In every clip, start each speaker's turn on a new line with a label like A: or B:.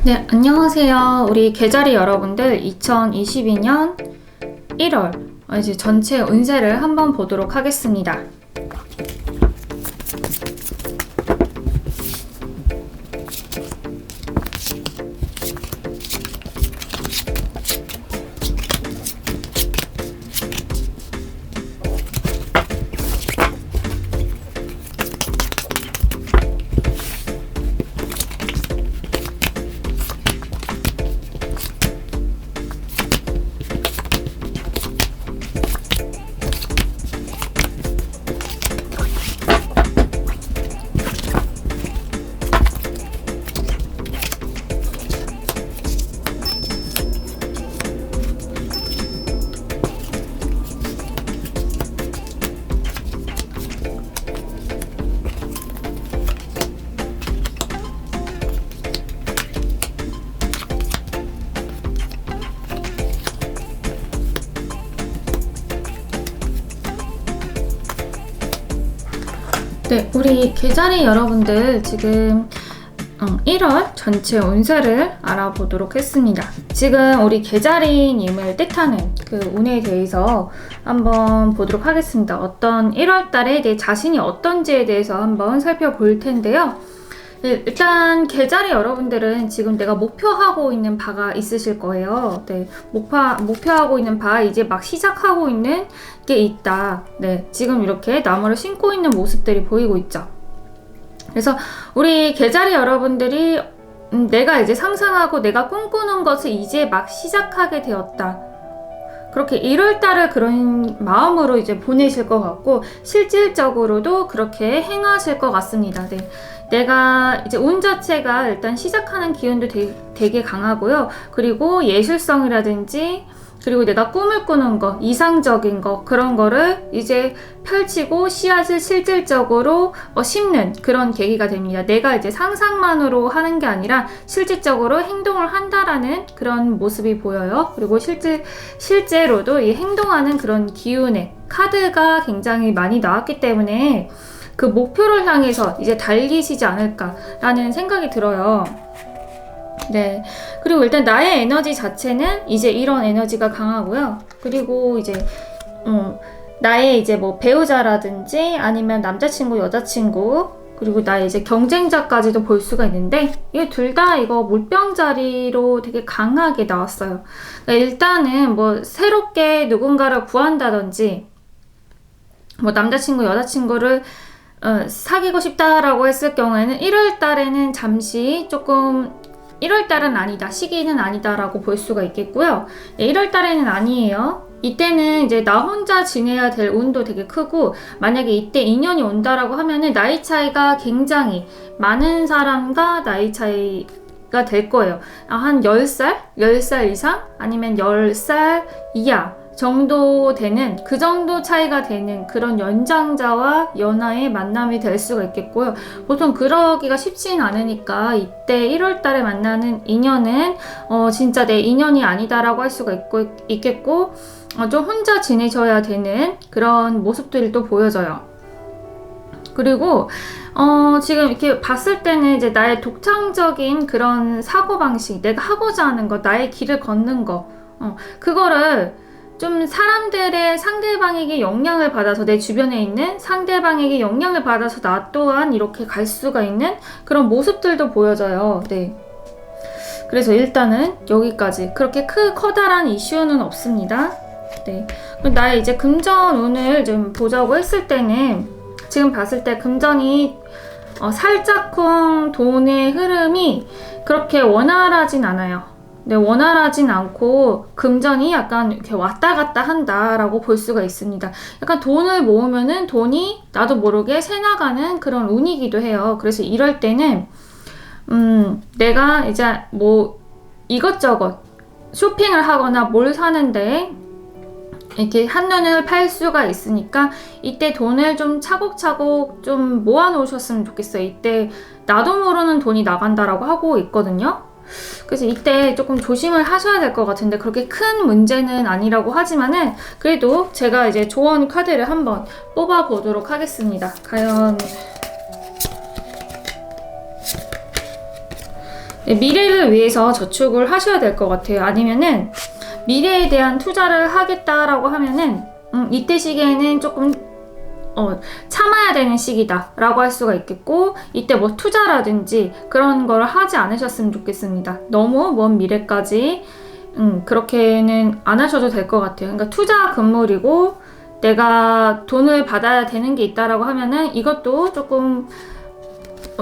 A: 네, 안녕하세요. 우리 계자리 여러분들 2022년 1월 이제 전체 운세를 한번 보도록 하겠습니다. 네, 우리 계자리 여러분들 지금 1월 전체 운세를 알아보도록 했습니다. 지금 우리 계자리님을 뜻하는 그 운에 대해서 한번 보도록 하겠습니다. 어떤 1월 달에 내 자신이 어떤지에 대해서 한번 살펴볼 텐데요. 네, 일단 계자리 여러분들은 지금 내가 목표하고 있는 바가 있으실 거예요. 네, 목표하고 있는 바 이제 막 시작하고 있는 게 있다. 네, 지금 이렇게 나무를 심고 있는 모습들이 보이고 있죠. 그래서 우리 계자리 여러분들이 내가 이제 상상하고 내가 꿈꾸는 것을 이제 막 시작하게 되었다. 그렇게 1월달을 그런 마음으로 이제 보내실 것 같고 실질적으로도 그렇게 행하실 것 같습니다. 네. 내가 이제 운 자체가 일단 시작하는 기운도 되게 강하고요. 그리고 예술성이라든지 그리고 내가 꿈을 꾸는 거, 이상적인 거 그런 거를 이제 펼치고 씨앗을 실질적으로 심는 그런 계기가 됩니다. 내가 이제 상상만으로 하는 게 아니라 실질적으로 행동을 한다라는 그런 모습이 보여요. 그리고 실제로도 이 행동하는 그런 기운의 카드가 굉장히 많이 나왔기 때문에 그 목표를 향해서 이제 달리시지 않을까라는 생각이 들어요. 네. 그리고 일단 나의 에너지 자체는 이제 이런 에너지가 강하고요. 그리고 이제, 나의 이제 뭐 배우자라든지 아니면 남자친구, 여자친구, 그리고 나의 이제 경쟁자까지도 볼 수가 있는데, 이게 둘 다 이거 물병 자리로 되게 강하게 나왔어요. 그러니까 일단은 뭐 새롭게 누군가를 구한다든지, 뭐 남자친구, 여자친구를 사귀고 싶다라고 했을 경우에는 1월 달에는 잠시 조금 1월 달은 아니다, 시기는 아니다 라고 볼 수가 있겠고요. 네, 1월 달에는 아니에요. 이때는 이제 나 혼자 지내야 될 운도 되게 크고 만약에 이때 인연이 온다라고 하면은 나이 차이가 굉장히 많은 사람과 나이 차이가 될 거예요. 한 10살? 10살 이상? 아니면 10살 이하 정도 되는 그 정도 차이가 되는 그런 연장자와 연하의 만남이 될 수가 있겠고요. 보통 그러기가 쉽진 않으니까 이때 1월 달에 만나는 인연은 진짜 내 인연이 아니다라고 할 수가 있겠고 좀 혼자 지내셔야 되는 그런 모습들이 또 보여져요. 그리고 지금 이렇게 봤을 때는 이제 나의 독창적인 그런 사고방식, 내가 하고자 하는 거, 나의 길을 걷는 거 그거를 좀 사람들의 상대방에게 영향을 받아서 내 주변에 있는 상대방에게 영향을 받아서 나 또한 이렇게 갈 수가 있는 그런 모습들도 보여져요. 네. 그래서 일단은 여기까지 그렇게 커다란 이슈는 없습니다. 네. 나의 이제 금전 운을 좀 보자고 했을 때는 지금 봤을 때 금전이 살짝쿵 돈의 흐름이 그렇게 원활하진 않아요. 네, 원활하진 않고 금전이 약간 이렇게 왔다 갔다 한다라고 볼 수가 있습니다. 약간 돈을 모으면은 돈이 나도 모르게 새나가는 그런 운이기도 해요. 그래서 이럴 때는 내가 이제 뭐 이것저것 쇼핑을 하거나 뭘 사는데 이렇게 한눈을 팔 수가 있으니까 이때 돈을 좀 차곡차곡 좀 모아 놓으셨으면 좋겠어요. 이때 나도 모르는 돈이 나간다라고 하고 있거든요. 그래서 이때 조금 조심을 하셔야 될 것 같은데 그렇게 큰 문제는 아니라고 하지만은 그래도 제가 이제 조언 카드를 한번 뽑아 보도록 하겠습니다. 과연 미래를 위해서 저축을 하셔야 될 것 같아요. 아니면은 미래에 대한 투자를 하겠다라고 하면은 이때 시기에는 조금 참아야 되는 시기다 라고 할 수가 있겠고, 이때 뭐 투자라든지 그런 걸 하지 않으셨으면 좋겠습니다. 너무 먼 미래까지 그렇게는 안 하셔도 될 것 같아요. 그러니까 투자 금물이고 내가 돈을 받아야 되는 게 있다라고 하면은 이것도 조금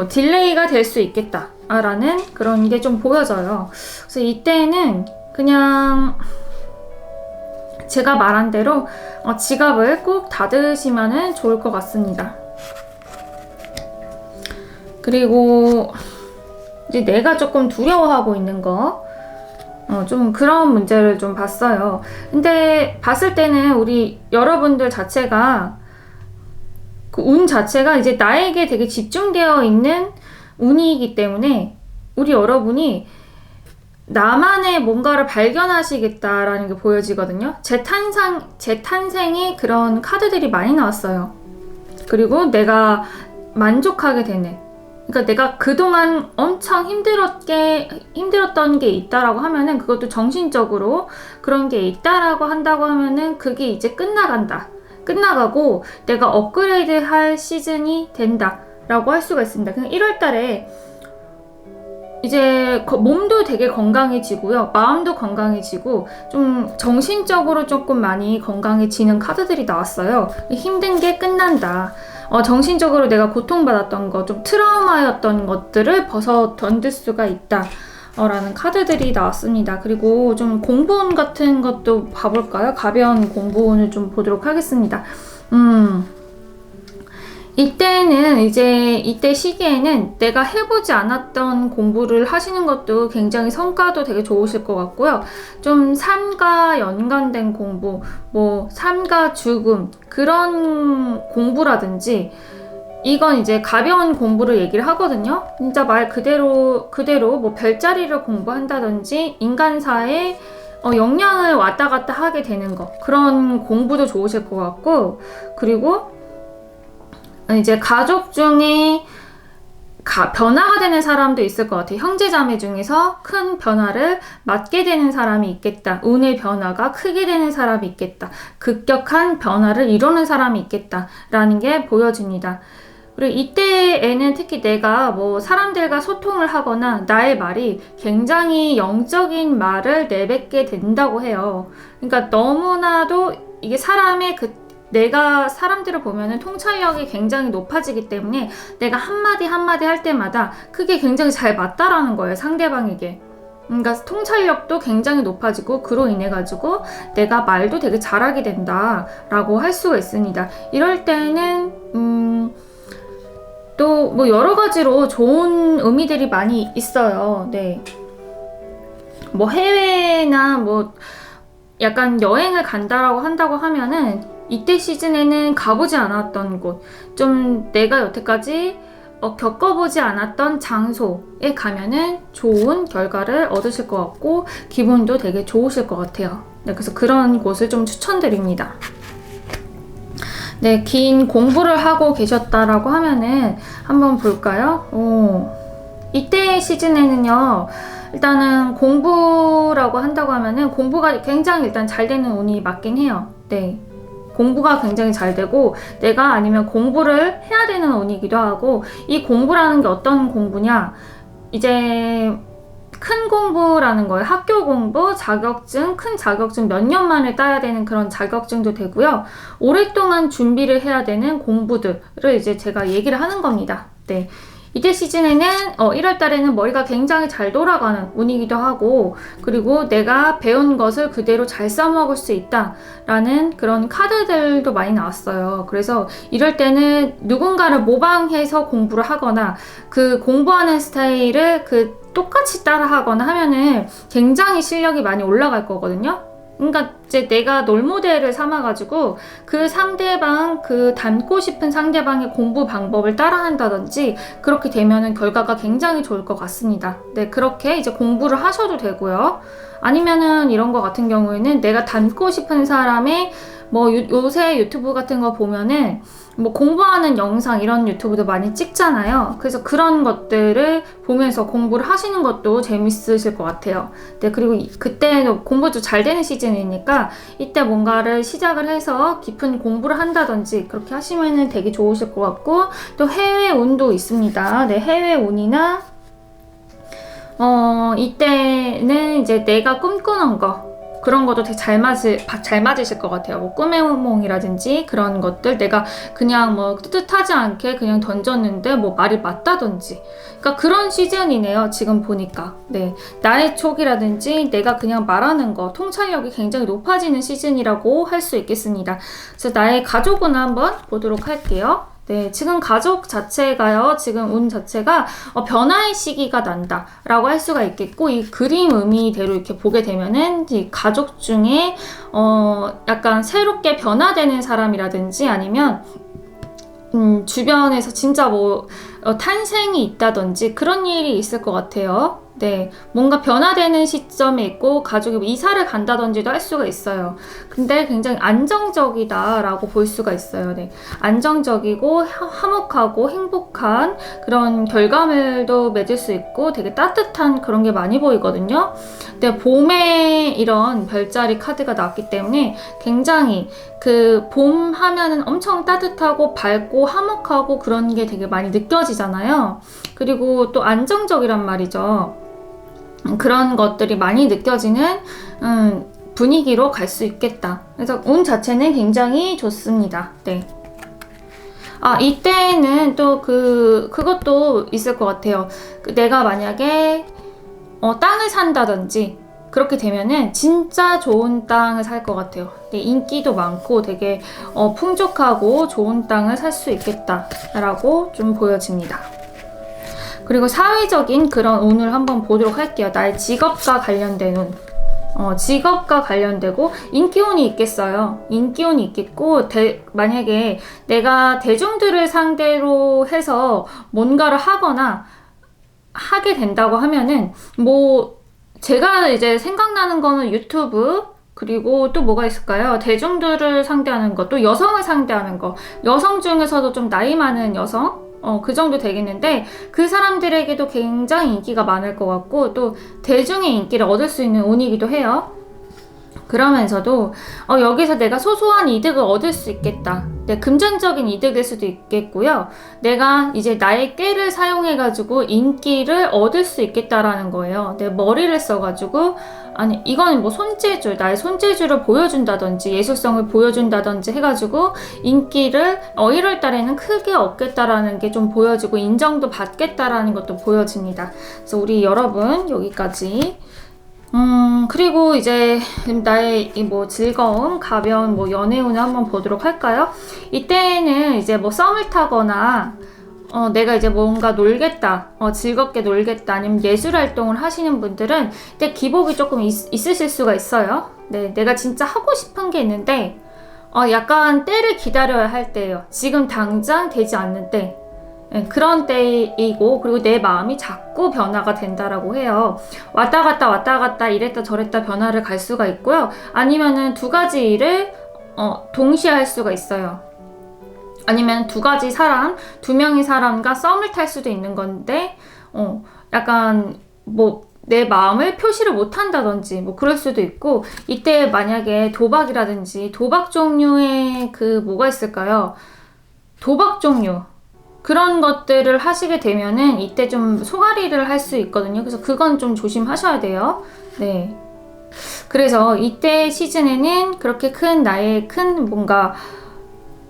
A: 딜레이가 될 수 있겠다 라는 그런 게 좀 보여져요. 그래서 이때는 그냥 제가 말한 대로 지갑을 꼭 닫으시면 좋을 것 같습니다. 그리고 이제 내가 조금 두려워하고 있는 거, 좀 그런 문제를 좀 봤어요. 근데 봤을 때는 우리 여러분들 자체가 그 운 자체가 이제 나에게 되게 집중되어 있는 운이기 때문에 우리 여러분이 나만의 뭔가를 발견하시겠다라는 게 보여지거든요. 재탄생의 그런 카드들이 많이 나왔어요. 그리고 내가 만족하게 되는, 그러니까 내가 그동안 엄청 힘들었던 게 있다라고 하면은, 그것도 정신적으로 그런 게 있다라고 한다고 하면은 그게 이제 끝나가고 내가 업그레이드 할 시즌이 된다 라고 할 수가 있습니다. 그냥 1월 달에 이제 몸도 되게 건강해지고요, 마음도 건강해지고 좀 정신적으로 조금 많이 건강해지는 카드들이 나왔어요. 힘든 게 끝난다. 정신적으로 내가 고통받았던 거, 좀 트라우마였던 것들을 벗어 던질 수가 있다 라는 카드들이 나왔습니다. 그리고 좀 공부운 같은 것도 봐볼까요? 가벼운 공부운을 좀 보도록 하겠습니다. 이때는 이때 시기에는 내가 해보지 않았던 공부를 하시는 것도 굉장히 성과도 되게 좋으실 것 같고요. 좀 삶과 연관된 공부, 뭐 삶과 죽음, 그런 공부라든지, 이건 이제 가벼운 공부를 얘기를 하거든요. 진짜 말 그대로 뭐 별자리를 공부한다든지 인간사에 역량을 왔다 갔다 하게 되는 거, 그런 공부도 좋으실 것 같고, 그리고 이제 가족 중에 변화가 되는 사람도 있을 것 같아요. 형제자매 중에서 큰 변화를 맞게 되는 사람이 있겠다. 운의 변화가 크게 되는 사람이 있겠다. 급격한 변화를 이루는 사람이 있겠다 라는 게 보여집니다. 그리고 이때에는 특히 내가 뭐 사람들과 소통을 하거나 나의 말이 굉장히 영적인 말을 내뱉게 된다고 해요. 그러니까 너무나도 이게 내가 사람들을 보면은 통찰력이 굉장히 높아지기 때문에 내가 한마디 할 때마다 그게 굉장히 잘 맞다라는 거예요, 상대방에게. 그러니까 통찰력도 굉장히 높아지고, 그로 인해 가지고 내가 말도 되게 잘하게 된다라고 할 수가 있습니다. 이럴 때는 또 뭐 여러 가지로 좋은 의미들이 많이 있어요. 네. 뭐 해외나 뭐 약간 여행을 간다라고 한다고 하면은 이때 시즌에는 가보지 않았던 곳, 좀 내가 여태까지 겪어보지 않았던 장소에 가면은 좋은 결과를 얻으실 것 같고 기분도 되게 좋으실 것 같아요. 네, 그래서 그런 곳을 좀 추천드립니다. 네, 긴 공부를 하고 계셨다라고 하면은 한번 볼까요? 이때 시즌에는요, 일단은 공부라고 한다고 하면은 공부가 굉장히 일단 잘 되는 운이 맞긴 해요. 네. 공부가 굉장히 잘 되고 내가 아니면 공부를 해야 되는 운이기도 하고, 이 공부라는 게 어떤 공부냐, 이제 큰 공부라는 거예요. 학교 공부, 자격증, 큰 자격증 몇 년 만에 따야 되는 그런 자격증도 되고요. 오랫동안 준비를 해야 되는 공부들을 이제 제가 얘기를 하는 겁니다. 네. 이때 시즌에는 1월 달에는 머리가 굉장히 잘 돌아가는 운이기도 하고, 그리고 내가 배운 것을 그대로 잘 써먹을 수 있다라는 그런 카드들도 많이 나왔어요. 그래서 이럴 때는 누군가를 모방해서 공부를 하거나 그 공부하는 스타일을 똑같이 따라 하거나 하면은 굉장히 실력이 많이 올라갈 거거든요. 그러니까 이제 내가 롤모델을 삼아가지고 그 상대방, 그 닮고 싶은 상대방의 공부 방법을 따라한다든지, 그렇게 되면은 결과가 굉장히 좋을 것 같습니다. 네, 그렇게 이제 공부를 하셔도 되고요. 아니면은 이런 거 같은 경우에는 내가 닮고 싶은 사람의 뭐 요새 유튜브 같은 거 보면은 뭐 공부하는 영상 이런 유튜브도 많이 찍잖아요. 그래서 그런 것들을 보면서 공부를 하시는 것도 재밌으실 것 같아요. 네, 그리고 그때는 공부도 잘 되는 시즌이니까 이때 뭔가를 시작을 해서 깊은 공부를 한다든지 그렇게 하시면은 되게 좋으실 것 같고, 또 해외 운도 있습니다. 네, 해외 운이나 이때는 이제 내가 꿈꾸는 거, 그런 것도 되게 잘 맞으실 것 같아요. 뭐 꿈의梦이라든지 그런 것들, 내가 그냥 뭐 뜻하지 않게 그냥 던졌는데 뭐 말이 맞다든지, 그러니까 그런 시즌이네요. 지금 보니까. 네, 나의 촉이라든지 내가 그냥 말하는 거, 통찰력이 굉장히 높아지는 시즌이라고 할 수 있겠습니다. 그래서 나의 가족은 한번 보도록 할게요. 네, 지금 가족 자체가요, 지금 운 자체가 변화의 시기가 난다 라고 할 수가 있겠고, 이 그림 의미대로 이렇게 보게 되면은 이 가족 중에 약간 새롭게 변화되는 사람이라든지 아니면 주변에서 진짜 뭐 탄생이 있다든지 그런 일이 있을 것 같아요. 네, 뭔가 변화되는 시점에 있고 가족이 뭐 이사를 간다든지도 할 수가 있어요. 근데 굉장히 안정적이다라고 볼 수가 있어요. 네, 안정적이고 화목하고 행복한 그런 결과물도 맺을 수 있고 되게 따뜻한 그런 게 많이 보이거든요. 근데 봄에 이런 별자리 카드가 나왔기 때문에 굉장히 그 봄 하면은 엄청 따뜻하고 밝고 화목하고 그런 게 되게 많이 느껴지잖아요. 그리고 또 안정적이란 말이죠. 그런 것들이 많이 느껴지는 분위기로 갈 수 있겠다. 그래서 운 자체는 굉장히 좋습니다. 네. 아, 이때는 또 그것도 있을 것 같아요. 내가 만약에 땅을 산다든지 그렇게 되면은 진짜 좋은 땅을 살 것 같아요. 네, 인기도 많고 되게 풍족하고 좋은 땅을 살 수 있겠다라고 좀 보여집니다. 그리고 사회적인 그런 운을 한번 보도록 할게요. 나의 직업과 관련된 운. 직업과 관련되고 인기운이 있겠어요. 인기운이 있겠고, 만약에 내가 대중들을 상대로 해서 뭔가를 하거나 하게 된다고 하면은, 뭐 제가 이제 생각나는 거는 유튜브, 그리고 또 뭐가 있을까요? 대중들을 상대하는 거, 또 여성을 상대하는 거. 여성 중에서도 좀 나이 많은 여성? 그 정도 되겠는데, 그 사람들에게도 굉장히 인기가 많을 것 같고, 또 대중의 인기를 얻을 수 있는 운이기도 해요. 그러면서도 여기서 내가 소소한 이득을 얻을 수 있겠다. 네, 금전적인 이득일 수도 있겠고요. 내가 이제 나의 꾀를 사용해가지고 인기를 얻을 수 있겠다라는 거예요. 내 머리를 써가지고, 아니 이거는 뭐 손재주, 나의 손재주를 보여준다든지 예술성을 보여준다든지 해가지고 인기를 1월 달에는 크게 얻겠다라는 게 좀 보여지고 인정도 받겠다라는 것도 보여집니다. 그래서 우리 여러분 여기까지. 그리고 이제 나의 뭐 즐거움, 가벼운 뭐 연애운을 한번 보도록 할까요? 이때는 이제 뭐 썸을 타거나 내가 이제 뭔가 놀겠다, 즐겁게 놀겠다, 아니면 예술 활동을 하시는 분들은 이때 기복이 조금 있으실 수가 있어요. 네, 내가 진짜 하고 싶은 게 있는데 약간 때를 기다려야 할 때예요. 지금 당장 되지 않는 때. 네, 그런 때이고, 그리고 내 마음이 자꾸 변화가 된다라고 해요. 왔다 갔다 이랬다 저랬다 변화를 갈 수가 있고요. 아니면은 두 가지 일을 동시에 할 수가 있어요. 아니면 두 명의 사람과 썸을 탈 수도 있는 건데, 약간 뭐 내 마음을 표시를 못 한다든지 뭐 그럴 수도 있고, 이때 만약에 도박이라든지 도박 종류의 뭐가 있을까요? 도박 종류. 그런 것들을 하시게 되면은 이때 좀 소가리를 할 수 있거든요. 그래서 그건 좀 조심하셔야 돼요. 네. 그래서 이때 시즌에는 그렇게 나의 큰 뭔가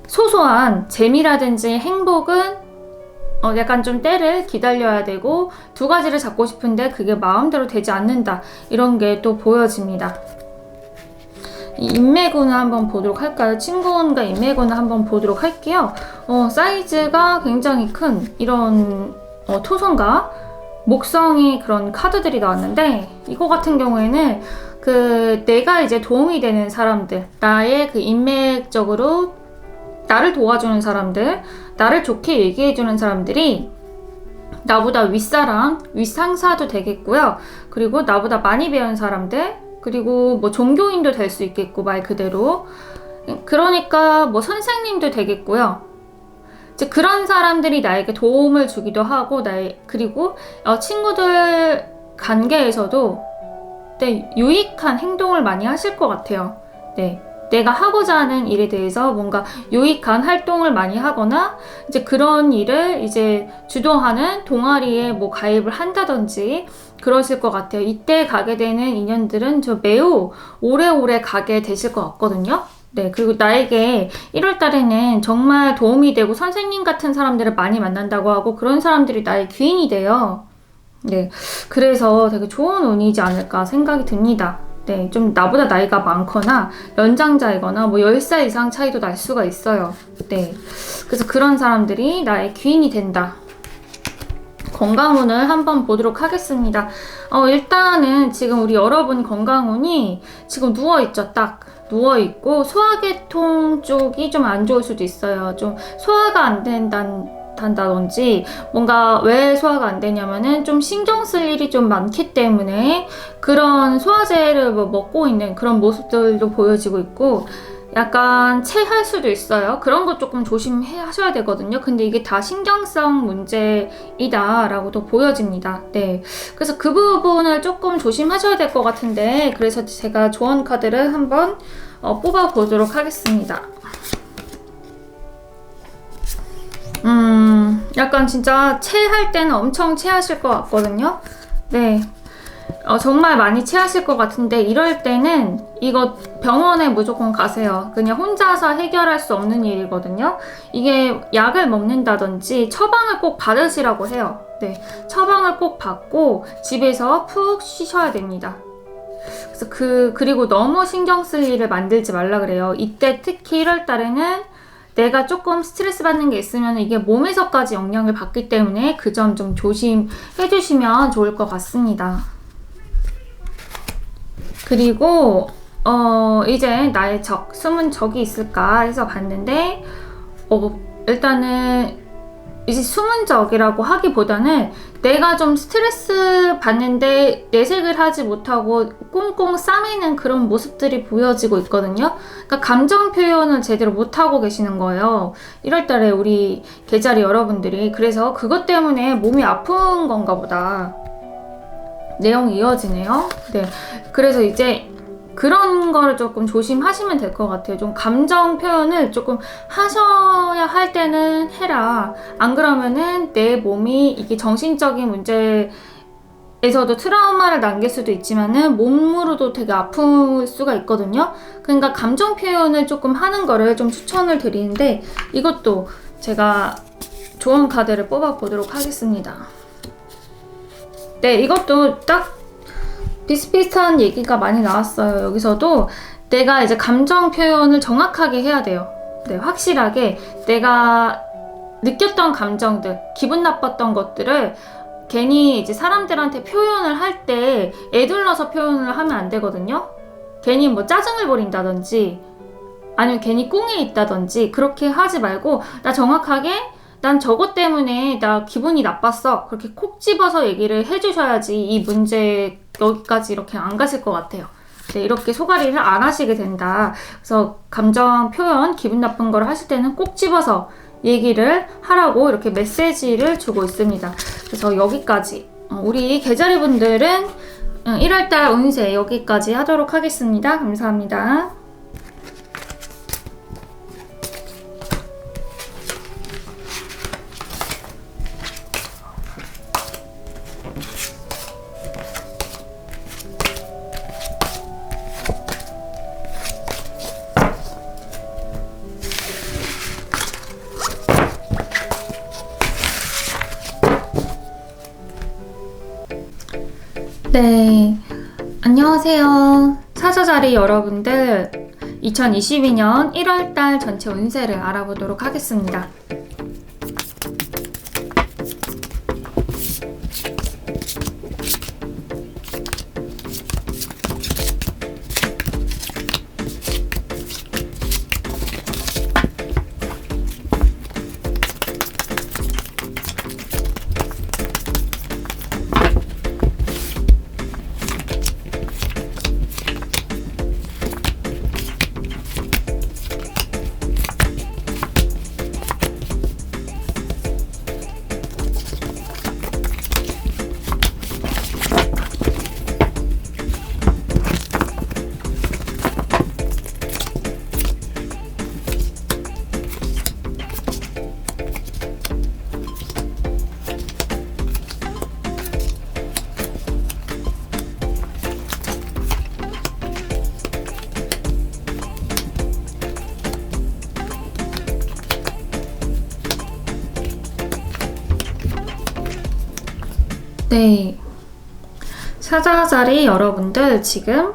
A: 소소한 재미라든지 행복은 약간 좀 때를 기다려야 되고, 두 가지를 잡고 싶은데 그게 마음대로 되지 않는다. 이런 게 또 보여집니다. 인맥운을 한번 보도록 할까요? 친구운과 인맥운을 한번 보도록 할게요. 사이즈가 굉장히 큰 이런 토성과 목성의 그런 카드들이 나왔는데, 이거 같은 경우에는 내가 이제 도움이 되는 사람들, 나의 인맥적으로 나를 도와주는 사람들, 나를 좋게 얘기해주는 사람들이 나보다 윗사람, 윗상사도 되겠고요. 그리고 나보다 많이 배운 사람들, 그리고 뭐 종교인도 될 수 있겠고, 말 그대로 그러니까 뭐 선생님도 되겠고요. 이제 그런 사람들이 나에게 도움을 주기도 하고, 그리고 친구들 관계에서도 유익한 행동을 많이 하실 것 같아요. 네. 내가 하고자 하는 일에 대해서 뭔가 유익한 활동을 많이 하거나, 이제 그런 일을 이제 주도하는 동아리에 뭐 가입을 한다든지 그러실 것 같아요. 이때 가게 되는 인연들은 저 매우 오래오래 가게 되실 것 같거든요. 네, 그리고 나에게 1월 달에는 정말 도움이 되고 선생님 같은 사람들을 많이 만난다고 하고, 그런 사람들이 나의 귀인이 돼요. 네, 그래서 되게 좋은 운이지 않을까 생각이 듭니다. 네, 좀 나보다 나이가 많거나 연장자이거나 뭐 10살 이상 차이도 날 수가 있어요. 네, 그래서 그런 사람들이 나의 귀인이 된다. 건강운을 한번 보도록 하겠습니다. 일단은 지금 우리 여러분 건강운이 지금 누워있죠. 딱 누워있고 소화계통 쪽이 좀 안 좋을 수도 있어요. 좀 소화가 안 된다든지, 뭔가 왜 소화가 안 되냐면은 좀 신경 쓸 일이 좀 많기 때문에 그런 소화제를 먹고 있는 그런 모습들도 보여지고 있고, 약간 체할 수도 있어요. 그런 거 조금 조심하셔야 되거든요. 근데 이게 다 신경성 문제이다 라고도 보여집니다. 네, 그래서 그 부분을 조금 조심하셔야 될 것 같은데, 그래서 제가 조언 카드를 한번 뽑아 보도록 하겠습니다. 약간 진짜 체할 때는 엄청 체하실 것 같거든요. 네, 정말 많이 체하실 것 같은데, 이럴 때는 이거 병원에 무조건 가세요. 그냥 혼자서 해결할 수 없는 일이거든요. 이게 약을 먹는다든지 처방을 꼭 받으시라고 해요. 네, 처방을 꼭 받고 집에서 푹 쉬셔야 됩니다. 그래서 그리고 너무 신경 쓸 일을 만들지 말라 그래요. 이때 특히 1월 달에는 내가 조금 스트레스 받는 게 있으면 이게 몸에서까지 영향을 받기 때문에 그 점 좀 조심해 주시면 좋을 것 같습니다. 그리고 이제 나의 숨은 적이 있을까 해서 봤는데, 일단은 이제 숨은 적이라고 하기보다는 내가 좀 스트레스 받는데 내색을 하지 못하고 꽁꽁 싸매는 그런 모습들이 보여지고 있거든요. 그러니까 감정 표현을 제대로 못하고 계시는 거예요. 1월달에 우리 계자리 여러분들이. 그래서 그것 때문에 몸이 아픈 건가 보다. 내용이 이어지네요. 네, 그래서 이제 그런 거를 조금 조심하시면 될 것 같아요. 좀 감정 표현을 조금 하셔야 할 때는 해라. 안 그러면은 내 몸이 이게 정신적인 문제에서도 트라우마를 남길 수도 있지만은 몸으로도 되게 아플 수가 있거든요. 그러니까 감정 표현을 조금 하는 거를 좀 추천을 드리는데, 이것도 제가 조언 카드를 뽑아 보도록 하겠습니다. 네, 이것도 딱 비슷비슷한 얘기가 많이 나왔어요. 여기서도 내가 이제 감정 표현을 정확하게 해야 돼요. 네, 확실하게 내가 느꼈던 감정들, 기분 나빴던 것들을 괜히 이제 사람들한테 표현을 할 때 애둘러서 표현을 하면 안 되거든요. 괜히 뭐 짜증을 부린다든지 아니면 괜히 꿍에 있다든지 그렇게 하지 말고, 나 정확하게 난 저것 때문에 나 기분이 나빴어, 그렇게 콕 집어서 얘기를 해주셔야지 이 문제 여기까지 이렇게 안 가실 것 같아요. 네, 이렇게 소가리를 안 하시게 된다. 그래서 감정 표현, 기분 나쁜 걸 하실 때는 꼭 집어서 얘기를 하라고 이렇게 메시지를 주고 있습니다. 그래서 여기까지 우리 계자리 분들은 1월달 운세 여기까지 하도록 하겠습니다. 감사합니다. 네, 안녕하세요. 사자자리 여러분들, 2022년 1월달 전체 운세를 알아보도록 하겠습니다. 사자자리 여러분들 지금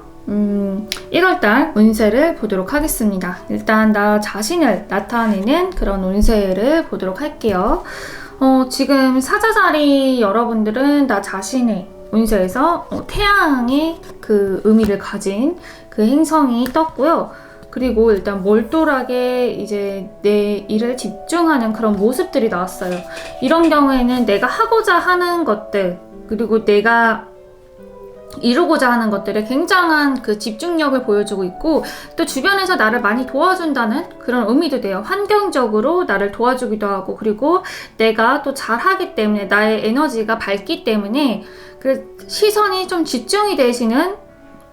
A: 1월달 운세를 보도록 하겠습니다. 일단 나 자신을 나타내는 그런 운세를 보도록 할게요. 지금 사자자리 여러분들은 나 자신의 운세에서 태양의 그 의미를 가진 그 행성이 떴고요. 그리고 일단 몰두하게 이제 내 일을 집중하는 그런 모습들이 나왔어요. 이런 경우에는 내가 하고자 하는 것들, 그리고 내가 이루고자 하는 것들에 굉장한 그 집중력을 보여주고 있고, 또 주변에서 나를 많이 도와준다는 그런 의미도 돼요. 환경적으로 나를 도와주기도 하고, 그리고 내가 또 잘하기 때문에 나의 에너지가 밝기 때문에 그 시선이 좀 집중이 되시는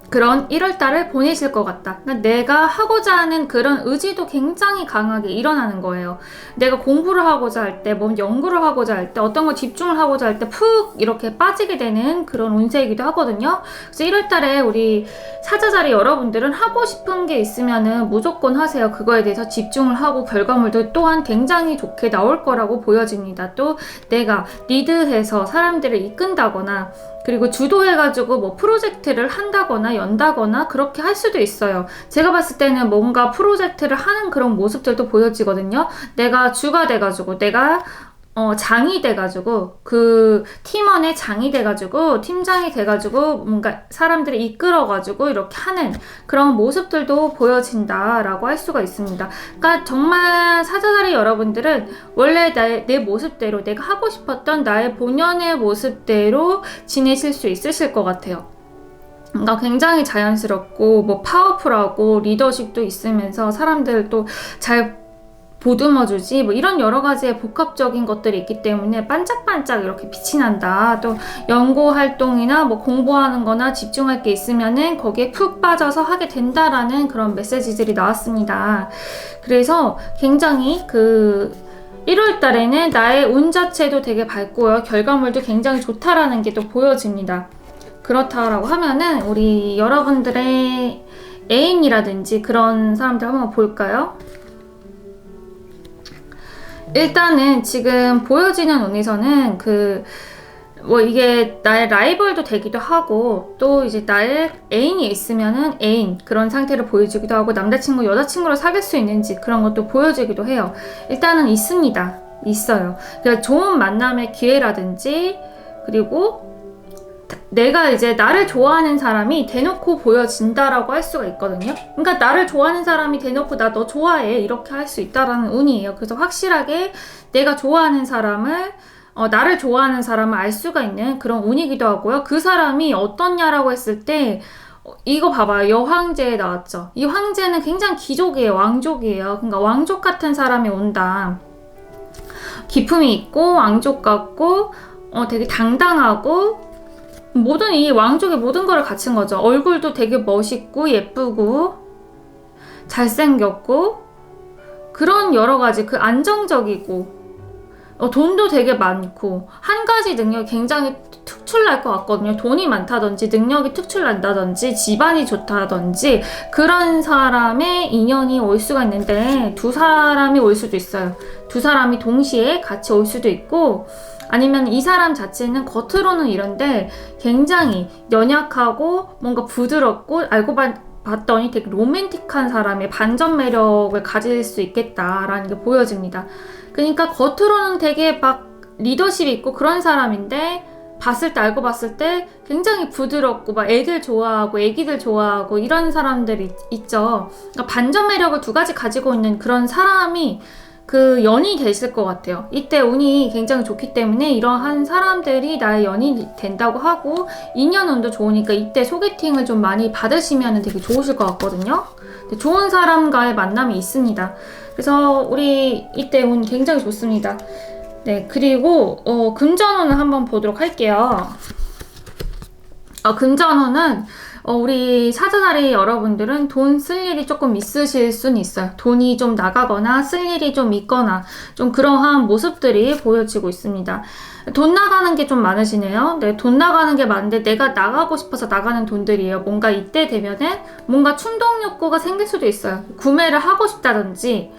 A: 그런 1월달을 보내실 것 같다. 그러니까 내가 하고자 하는 그런 의지도 굉장히 강하게 일어나는 거예요. 내가 공부를 하고자 할 때, 뭐 연구를 하고자 할 때, 어떤 거 집중을 하고자 할 때 푹 이렇게 빠지게 되는 그런 운세이기도 하거든요. 그래서 1월달에 우리 사자자리 여러분들은 하고 싶은 게 있으면은 무조건 하세요. 그거에 대해서 집중을 하고 결과물도 또한 굉장히 좋게 나올 거라고 보여집니다. 또 내가 리드해서 사람들을 이끈다거나, 그리고 주도해가지고 뭐 프로젝트를 한다거나 연다거나 그렇게 할 수도 있어요. 제가 봤을 때는 뭔가 프로젝트를 하는 그런 모습들도 보여지거든요. 내가 주가 돼가지고, 내가 장이 돼가지고, 그 팀원의 장이 돼가지고, 팀장이 돼가지고, 뭔가 사람들을 이끌어가지고 이렇게 하는 그런 모습들도 보여진다라고 할 수가 있습니다. 그러니까 정말 사자자리 여러분들은 원래 내 모습대로, 내가 하고 싶었던 나의 본연의 모습대로 지내실 수 있으실 것 같아요. 그러니까 굉장히 자연스럽고, 뭐 파워풀하고, 리더십도 있으면서 사람들도 잘 보듬어주지, 뭐 이런 여러 가지의 복합적인 것들이 있기 때문에 반짝반짝 이렇게 빛이 난다. 또 연구 활동이나 뭐 공부하는 거나 집중할 게 있으면은 거기에 푹 빠져서 하게 된다라는 그런 메시지들이 나왔습니다. 그래서 굉장히 그 1월 달에는 나의 운 자체도 되게 밝고요. 결과물도 굉장히 좋다라는 게 또 보여집니다. 그렇다라고 하면은 우리 여러분들의 애인이라든지 그런 사람들 한번 볼까요? 일단은 지금 보여지는 운에서는 뭐 이게 나의 라이벌도 되기도 하고, 또 이제 나의 애인이 있으면은 애인 그런 상태를 보여주기도 하고, 남자친구, 여자친구를 사귈 수 있는지 그런 것도 보여주기도 해요. 일단은 있습니다. 있어요. 그러니까 좋은 만남의 기회라든지, 그리고 내가 이제 나를 좋아하는 사람이 대놓고 보여진다라고 할 수가 있거든요. 그러니까 나를 좋아하는 사람이 대놓고 나 너 좋아해 이렇게 할 수 있다라는 운이에요. 그래서 확실하게 내가 좋아하는 사람을, 나를 좋아하는 사람을 알 수가 있는 그런 운이기도 하고요. 그 사람이 어떻냐라고 했을 때, 이거 봐봐요. 여황제에 나왔죠. 이 황제는 굉장히 귀족이에요. 왕족이에요. 그러니까 왕족 같은 사람이 온다. 기품이 있고 왕족 같고 되게 당당하고, 모든 이 왕족의 모든 거를 갖춘 거죠. 얼굴도 되게 멋있고 예쁘고 잘생겼고, 그런 여러 가지, 그 안정적이고, 돈도 되게 많고, 한 가지 능력이 굉장히 특출날 것 같거든요. 돈이 많다든지 능력이 특출난다든지 집안이 좋다든지 그런 사람의 인연이 올 수가 있는데, 두 사람이 올 수도 있어요. 두 사람이 동시에 같이 올 수도 있고, 아니면 이 사람 자체는 겉으로는 이런데 굉장히 연약하고 뭔가 부드럽고, 알고 봤더니 되게 로맨틱한 사람의 반전 매력을 가질 수 있겠다라는 게 보여집니다. 그러니까 겉으로는 되게 막 리더십이 있고 그런 사람인데, 알고 봤을 때 굉장히 부드럽고 막 애들 좋아하고 애기들 좋아하고 이런 사람들이 있죠. 그러니까 반전 매력을 두 가지 가지고 있는 그런 사람이 그 연이 됐을 것 같아요. 이때 운이 굉장히 좋기 때문에 이러한 사람들이 나의 연이 된다고 하고, 인연운도 좋으니까 이때 소개팅을 좀 많이 받으시면 되게 좋으실 것 같거든요. 좋은 사람과의 만남이 있습니다. 그래서 우리 이때 운 굉장히 좋습니다. 네, 그리고 금전운을 한번 보도록 할게요. 금전운은 우리 사자자리 여러분들은 돈 쓸 일이 조금 있으실 수는 있어요. 돈이 좀 나가거나 쓸 일이 좀 있거나 좀 그러한 모습들이 보여지고 있습니다. 돈 나가는 게 좀 많으시네요. 네, 돈 나가는 게 많은데 내가 나가고 싶어서 나가는 돈들이에요. 뭔가 이때 되면은 뭔가 충동 욕구가 생길 수도 있어요. 구매를 하고 싶다든지,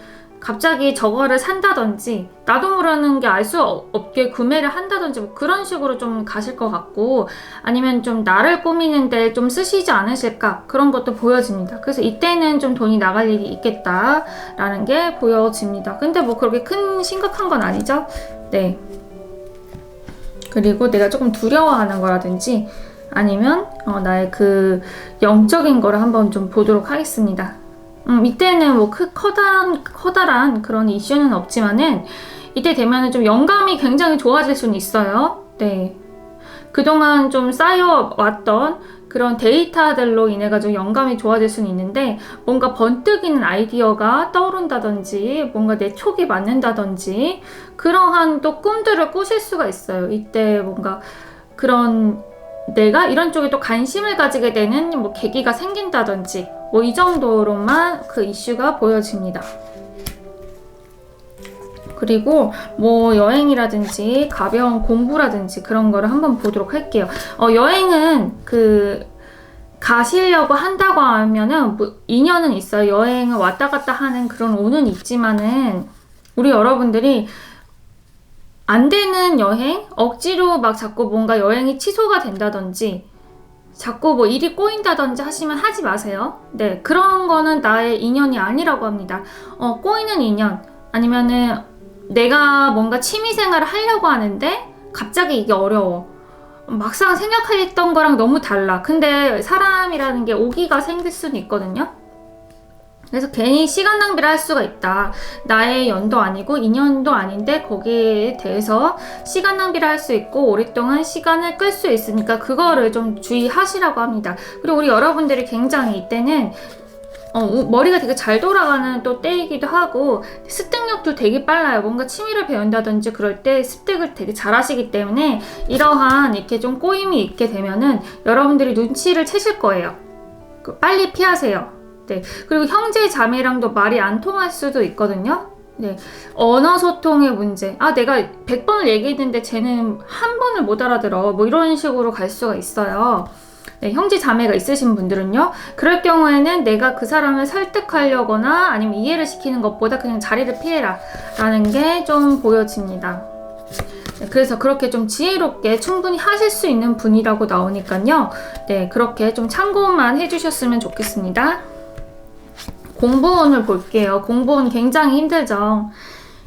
A: 갑자기 저거를 산다든지 나도 모르는 게 알 수 없게 구매를 한다든지 뭐 그런 식으로 좀 가실 것 같고, 아니면 좀 나를 꾸미는데 좀 쓰시지 않으실까, 그런 것도 보여집니다. 그래서 이때는 좀 돈이 나갈 일이 있겠다라는 게 보여집니다. 근데 뭐 그렇게 큰 심각한 건 아니죠. 네. 그리고 내가 조금 두려워하는 거라든지 아니면 나의 그 영적인 거를 한번 좀 보도록 하겠습니다. 이때는 뭐 커다란 그런 이슈는 없지만은 이때 되면은 좀 영감이 굉장히 좋아질 수는 있어요. 네. 그동안 좀 쌓여왔던 그런 데이터들로 인해 가지고 영감이 좋아질 수는 있는데, 뭔가 번뜩이는 아이디어가 떠오른다든지 뭔가 내 촉이 맞는다든지 그러한 또 꿈들을 꾸실 수가 있어요. 이때 뭔가 그런 내가 이런 쪽에 또 관심을 가지게 되는 뭐 계기가 생긴다든지 뭐 이 정도로만 그 이슈가 보여집니다. 그리고 뭐 여행이라든지 가벼운 공부라든지 그런 거를 한번 보도록 할게요. 여행은 가시려고 한다고 하면은 뭐 인연은 있어요. 여행을 왔다 갔다 하는 그런 운은 있지만은 우리 여러분들이 안 되는 여행? 억지로 막 자꾸 뭔가 여행이 취소가 된다든지 자꾸 뭐 일이 꼬인다든지 하시면 하지 마세요. 네, 그런 거는 나의 인연이 아니라고 합니다. 꼬이는 인연, 아니면은 내가 뭔가 취미생활을 하려고 하는데 갑자기 이게 어려워. 막상 생각했던 거랑 너무 달라. 근데 사람이라는 게 오기가 생길 수는 있거든요. 그래서 괜히 시간 낭비를 할 수가 있다. 나의 연도 아니고 인연도 아닌데 거기에 대해서 시간 낭비를 할 수 있고 오랫동안 시간을 끌 수 있으니까 그거를 좀 주의하시라고 합니다. 그리고 우리 여러분들이 굉장히 이때는 머리가 되게 잘 돌아가는 또 때이기도 하고 습득력도 되게 빨라요. 뭔가 취미를 배운다든지 그럴 때 습득을 되게 잘 하시기 때문에 이러한 이렇게 좀 꼬임이 있게 되면은 여러분들이 눈치를 채실 거예요. 빨리 피하세요. 네. 그리고 형제 자매랑도 말이 안 통할 수도 있거든요. 네. 언어 소통의 문제. 내가 100번을 얘기했는데 쟤는 한 번을 못 알아들어. 뭐 이런 식으로 갈 수가 있어요. 네, 형제 자매가 있으신 분들은요. 그럴 경우에는 내가 그 사람을 설득하려거나 아니면 이해를 시키는 것보다 그냥 자리를 피해라 라는 게 좀 보여집니다. 네, 그래서 그렇게 좀 지혜롭게 충분히 하실 수 있는 분이라고 나오니까요. 네, 그렇게 좀 참고만 해주셨으면 좋겠습니다. 공부운을 볼게요. 공부운 굉장히 힘들죠.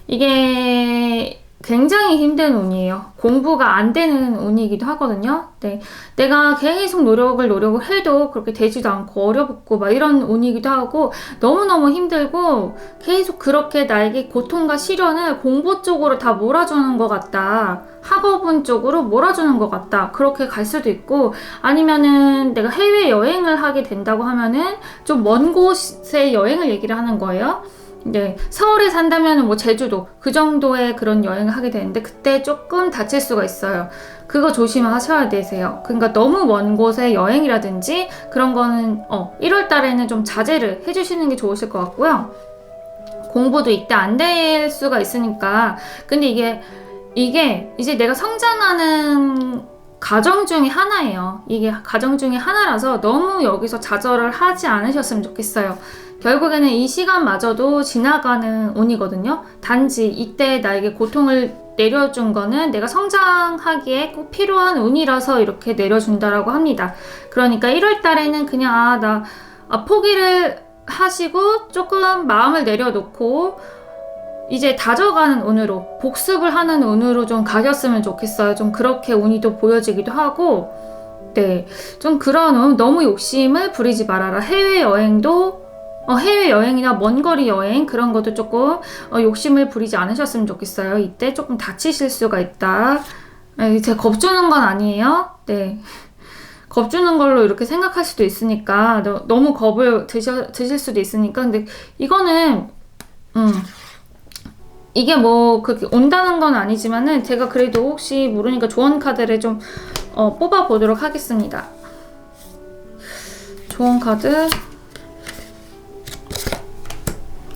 A: 이게 굉장히 힘든 운이에요. 공부가 안 되는 운이기도 하거든요. 네, 내가 계속 노력을 해도 그렇게 되지도 않고 어렵고 막 이런 운이기도 하고 너무너무 힘들고 계속 그렇게 나에게 고통과 시련을 공부 쪽으로 다 몰아주는 것 같다. 학업운 쪽으로 몰아주는 것 같다. 그렇게 갈 수도 있고, 아니면은 내가 해외여행을 하게 된다고 하면은 좀 먼 곳에 여행을 얘기를 하는 거예요. 네, 서울에 산다면 뭐 제주도 그 정도의 그런 여행을 하게 되는데 그때 조금 다칠 수가 있어요. 그거 조심하셔야 되세요. 그러니까 너무 먼 곳에 여행이라든지 그런 거는 1월 달에는 좀 자제를 해주시는 게 좋으실 것 같고요. 공부도 이때 안 될 수가 있으니까. 근데 이게 이제 내가 성장하는 가정 중에 하나예요. 이게 가정 중에 하나라서 너무 여기서 좌절을 하지 않으셨으면 좋겠어요. 결국에는 이 시간마저도 지나가는 운이거든요. 단지 이때 나에게 고통을 내려준 거는 내가 성장하기에 꼭 필요한 운이라서 이렇게 내려준다라고 합니다. 그러니까 1월 달에는 그냥 포기를 하시고 조금 마음을 내려놓고 이제 다져가는 운으로, 복습을 하는 운으로 좀 가셨으면 좋겠어요. 좀 그렇게 운이 또 보여지기도 하고, 네, 좀 그런 운, 너무 욕심을 부리지 말아라. 해외여행이나 먼거리 여행 그런 것도 조금 욕심을 부리지 않으셨으면 좋겠어요. 이때 조금 다치실 수가 있다. 제가 겁주는 건 아니에요. 네, 겁주는 걸로 이렇게 생각할 수도 있으니까 너무 겁을 드실 수도 있으니까. 근데 이거는 이게 뭐 그렇게 온다는 건 아니지만은 제가 그래도 혹시 모르니까 조언 카드를 좀 뽑아 보도록 하겠습니다. 조언 카드.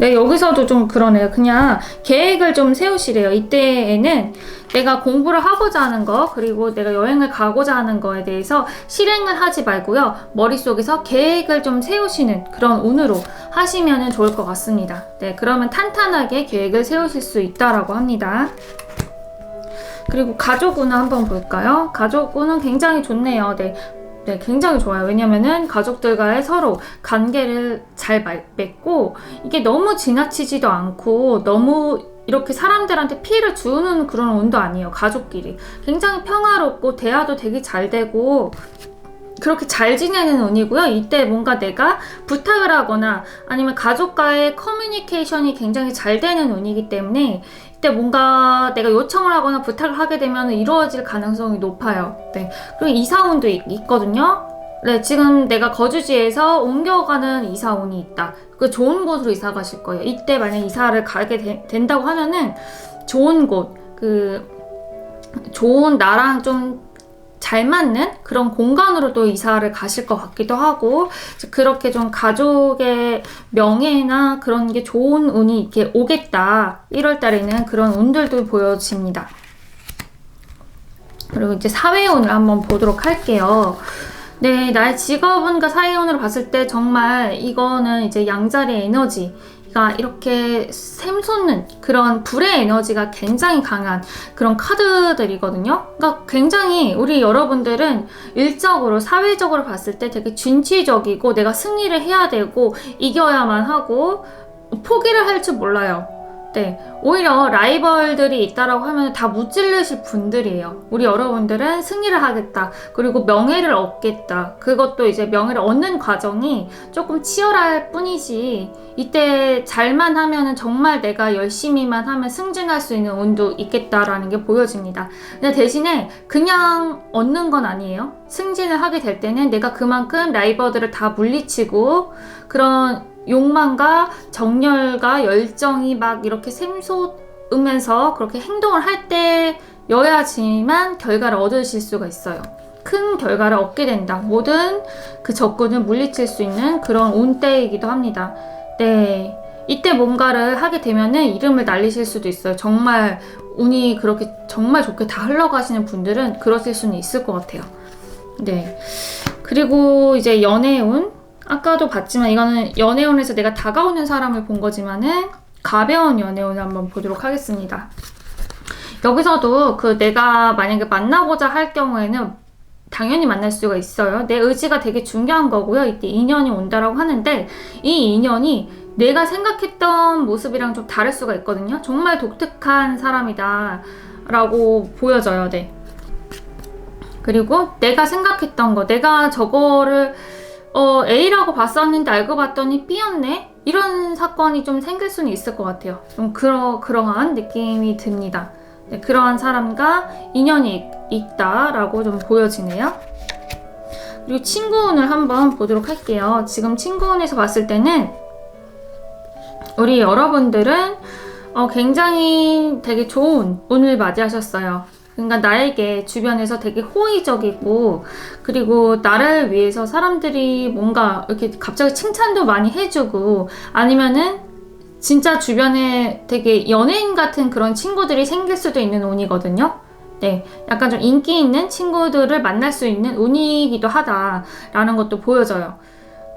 A: 네, 여기서도 좀 그러네요. 그냥 계획을 좀 세우시래요. 이때에는 내가 공부를 하고자 하는 거, 그리고 내가 여행을 가고자 하는 거에 대해서 실행을 하지 말고요. 머릿속에서 계획을 좀 세우시는 그런 운으로 하시면 좋을 것 같습니다. 네, 그러면 탄탄하게 계획을 세우실 수 있다라고 합니다. 그리고 가족 운을 한번 볼까요? 가족 운은 굉장히 좋네요. 네, 굉장히 좋아요. 왜냐면은 가족들과의 서로 관계를 잘 맺고 이게 너무 지나치지도 않고 너무 이렇게 사람들한테 피해를 주는 그런 운도 아니에요. 가족끼리 굉장히 평화롭고 대화도 되게 잘 되고 그렇게 잘 지내는 운이고요. 이때 뭔가 내가 부탁을 하거나 아니면 가족과의 커뮤니케이션이 굉장히 잘 되는 운이기 때문에 이때 뭔가 내가 요청을 하거나 부탁을 하게 되면 이루어질 가능성이 높아요. 네. 그리고 이사운도 있거든요. 네, 지금 내가 거주지에서 옮겨가는 이사운이 있다. 그 좋은 곳으로 이사 가실 거예요. 이때 만약 이사를 가게 된다고 하면은 좋은 곳, 좋은 나랑 좀 잘 맞는 그런 공간으로 또 이사를 가실 것 같기도 하고, 그렇게 좀 가족의 명예나 그런 게 좋은 운이 이렇게 오겠다. 1월 달에는 그런 운들도 보여집니다. 그리고 이제 사회운을 한번 보도록 할게요. 네, 나의 직업운과 사회운으로 봤을 때 정말 이거는 이제 양자리 에너지가 이렇게 샘솟는 그런 불의 에너지가 굉장히 강한 그런 카드들이거든요. 그러니까 굉장히 우리 여러분들은 일적으로 사회적으로 봤을 때 되게 진취적이고 내가 승리를 해야 되고 이겨야만 하고 포기를 할 줄 몰라요. 네, 오히려 라이벌들이 있다라고 하면 다 무찔르실 분들이에요. 우리 여러분들은 승리를 하겠다. 그리고 명예를 얻겠다. 그것도 이제 명예를 얻는 과정이 조금 치열할 뿐이지 이때 잘만 하면은 정말 내가 열심히만 하면 승진할 수 있는 운도 있겠다라는 게 보여집니다. 근데 대신에 그냥 얻는 건 아니에요. 승진을 하게 될 때는 내가 그만큼 라이벌들을 다 물리치고 그런 욕망과 정열과 열정이 막 이렇게 샘솟으면서 그렇게 행동을 할 때여야지만 결과를 얻으실 수가 있어요. 큰 결과를 얻게 된다. 모든 그 적군을 물리칠 수 있는 그런 운때이기도 합니다. 네, 이때 뭔가를 하게 되면은 이름을 날리실 수도 있어요. 정말 운이 그렇게 정말 좋게 다 흘러가시는 분들은 그러실 수는 있을 것 같아요. 네, 그리고 이제 연애운, 아까도 봤지만 이거는 연애운에서 내가 다가오는 사람을 본 거지만은 가벼운 연애운을 한번 보도록 하겠습니다. 여기서도 내가 만약에 만나고자 할 경우에는 당연히 만날 수가 있어요. 내 의지가 되게 중요한 거고요. 이때 인연이 온다라고 하는데 이 인연이 내가 생각했던 모습이랑 좀 다를 수가 있거든요. 정말 독특한 사람이다 라고 보여져요. 네. 그리고 내가 생각했던 거, 내가 저거를 A라고 봤었는데 알고 봤더니 B였네? 이런 사건이 좀 생길 수는 있을 것 같아요. 좀 그러한 느낌이 듭니다. 네, 그러한 사람과 인연이 있다라고 좀 보여지네요. 그리고 친구운을 한번 보도록 할게요. 지금 친구운에서 봤을 때는 우리 여러분들은 굉장히 되게 좋은 운을 맞이하셨어요. 그러니까 나에게 주변에서 되게 호의적이고 그리고 나를 위해서 사람들이 뭔가 이렇게 갑자기 칭찬도 많이 해주고 아니면은 진짜 주변에 되게 연예인 같은 그런 친구들이 생길 수도 있는 운이거든요. 네, 약간 좀 인기 있는 친구들을 만날 수 있는 운이기도 하다라는 것도 보여져요.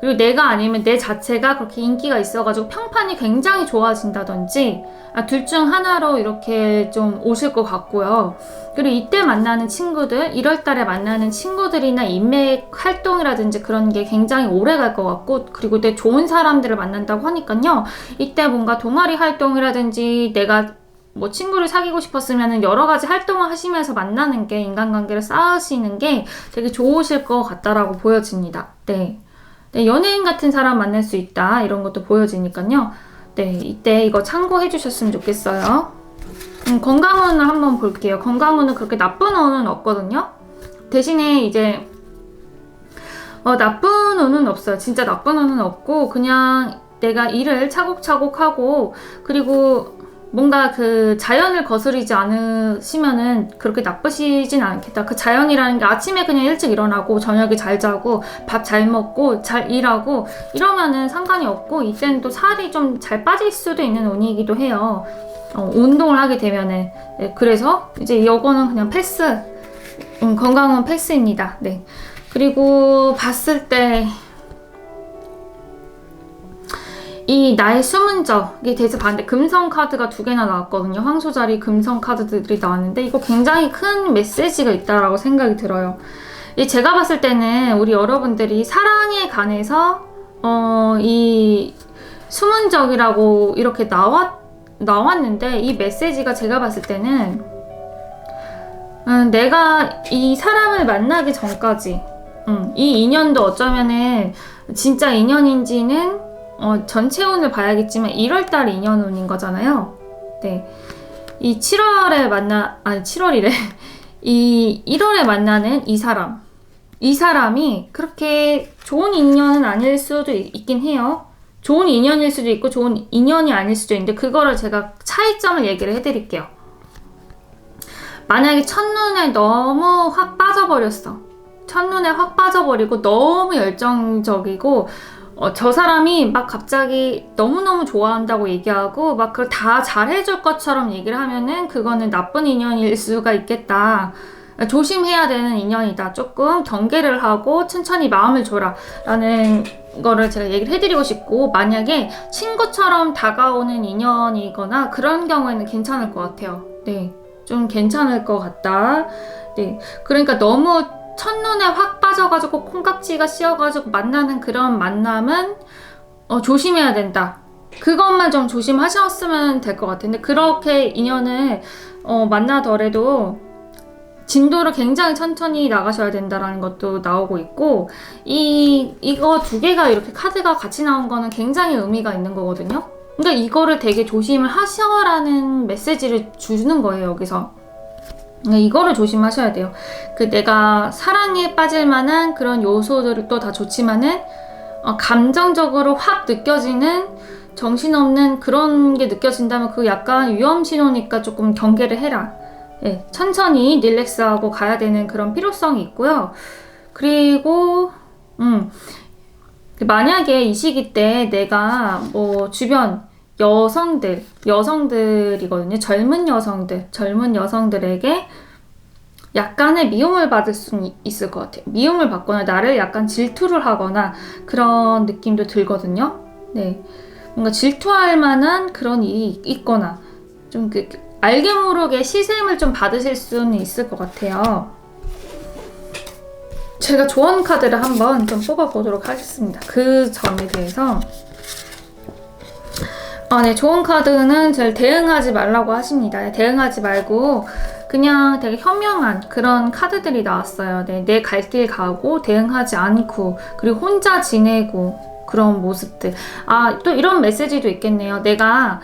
A: 그리고 내가 아니면 내 자체가 그렇게 인기가 있어가지고 평판이 굉장히 좋아진다든지 둘 중 하나로 이렇게 좀 오실 것 같고요. 그리고 이때 만나는 친구들, 1월달에 만나는 친구들이나 인맥 활동이라든지 그런 게 굉장히 오래 갈 것 같고 그리고 내 좋은 사람들을 만난다고 하니까요. 이때 뭔가 동아리 활동이라든지 내가 뭐 친구를 사귀고 싶었으면 여러 가지 활동을 하시면서 만나는 게 인간관계를 쌓으시는 게 되게 좋으실 것 같다라고 보여집니다. 네. 네, 연예인 같은 사람 만날 수 있다 이런 것도 보여지니까요. 네, 이때 이거 참고해 주셨으면 좋겠어요. 건강운을 한번 볼게요. 건강운은 그렇게 나쁜 운은 없거든요. 대신에 이제 나쁜 운은 없어요. 진짜 나쁜 운은 없고 그냥 내가 일을 차곡차곡 하고 그리고 뭔가 그 자연을 거스르지 않으시면은 그렇게 나쁘시진 않겠다. 그 자연이라는 게 아침에 그냥 일찍 일어나고 저녁에 잘 자고 밥 잘 먹고 잘 일하고 이러면은 상관이 없고, 이때는 또 살이 좀 잘 빠질 수도 있는 운이기도 해요. 운동을 하게 되면은. 네, 그래서 이제 이거는 그냥 패스. 건강은 패스입니다. 네. 그리고 봤을 때 이 나의 숨은 적에 대해서 봤는데 금성 카드가 2개나 나왔거든요. 황소자리 금성 카드들이 나왔는데 이거 굉장히 큰 메시지가 있다라고 생각이 들어요. 제가 봤을 때는 우리 여러분들이 사랑에 관해서 이 숨은 적이라고 이렇게 나왔는데, 이 메시지가 제가 봤을 때는 내가 이 사람을 만나기 전까지 이 인연도 어쩌면은 진짜 인연인지는 전체 운을 봐야겠지만 1월달 인연운인 거잖아요. 네. 이 7월에 7월이래. 이 1월에 만나는 이 사람이 그렇게 좋은 인연은 아닐 수도 있긴 해요. 좋은 인연일 수도 있고 좋은 인연이 아닐 수도 있는데, 그거를 제가 차이점을 얘기를 해드릴게요. 만약에 첫눈에 너무 확 빠져버렸어. 첫눈에 확 빠져버리고 너무 열정적이고 저 사람이 막 갑자기 너무너무 좋아한다고 얘기하고 막 그걸 다 잘해줄 것처럼 얘기를 하면은 그거는 나쁜 인연일 수가 있겠다. 조심해야 되는 인연이다. 조금 경계를 하고 천천히 마음을 줘라 라는 거를 제가 얘기를 해드리고 싶고, 만약에 친구처럼 다가오는 인연이거나 그런 경우에는 괜찮을 것 같아요. 네, 좀 괜찮을 것 같다. 네, 그러니까 너무 첫눈에 확 빠져가지고 콩깍지가 씌어가지고 만나는 그런 만남은 조심해야 된다. 그것만 좀 조심하셨으면 될 것 같은데, 그렇게 인연을 만나더라도 진도를 굉장히 천천히 나가셔야 된다라는 것도 나오고 있고, 이거 2개가 이렇게 카드가 같이 나온 거는 굉장히 의미가 있는 거거든요. 그러니까 이거를 되게 조심을 하셔라는 메시지를 주는 거예요, 여기서. 이거를 조심하셔야 돼요. 내가 사랑에 빠질 만한 그런 요소들을 또 다 좋지만은 감정적으로 확 느껴지는 정신없는 그런 게 느껴진다면 그거 약간 위험 신호니까 조금 경계를 해라. 네, 천천히 릴렉스하고 가야 되는 그런 필요성이 있고요. 그리고 만약에 이 시기 때 내가 뭐 주변 여성들이거든요. 젊은 여성들에게 약간의 미움을 받을 수 있을 것 같아요. 미움을 받거나 나를 약간 질투를 하거나 그런 느낌도 들거든요. 네, 뭔가 질투할 만한 그런 일이 있거나 좀 알게 모르게 시샘을 좀 받으실 수는 있을 것 같아요. 제가 조언 카드를 한번 좀 뽑아보도록 하겠습니다. 그 점에 대해서. 네, 조언 카드는 잘 대응하지 말라고 하십니다. 대응하지 말고 그냥 되게 현명한 그런 카드들이 나왔어요. 네, 내 갈 길 가고 대응하지 않고 그리고 혼자 지내고 그런 모습들. 또 이런 메시지도 있겠네요. 내가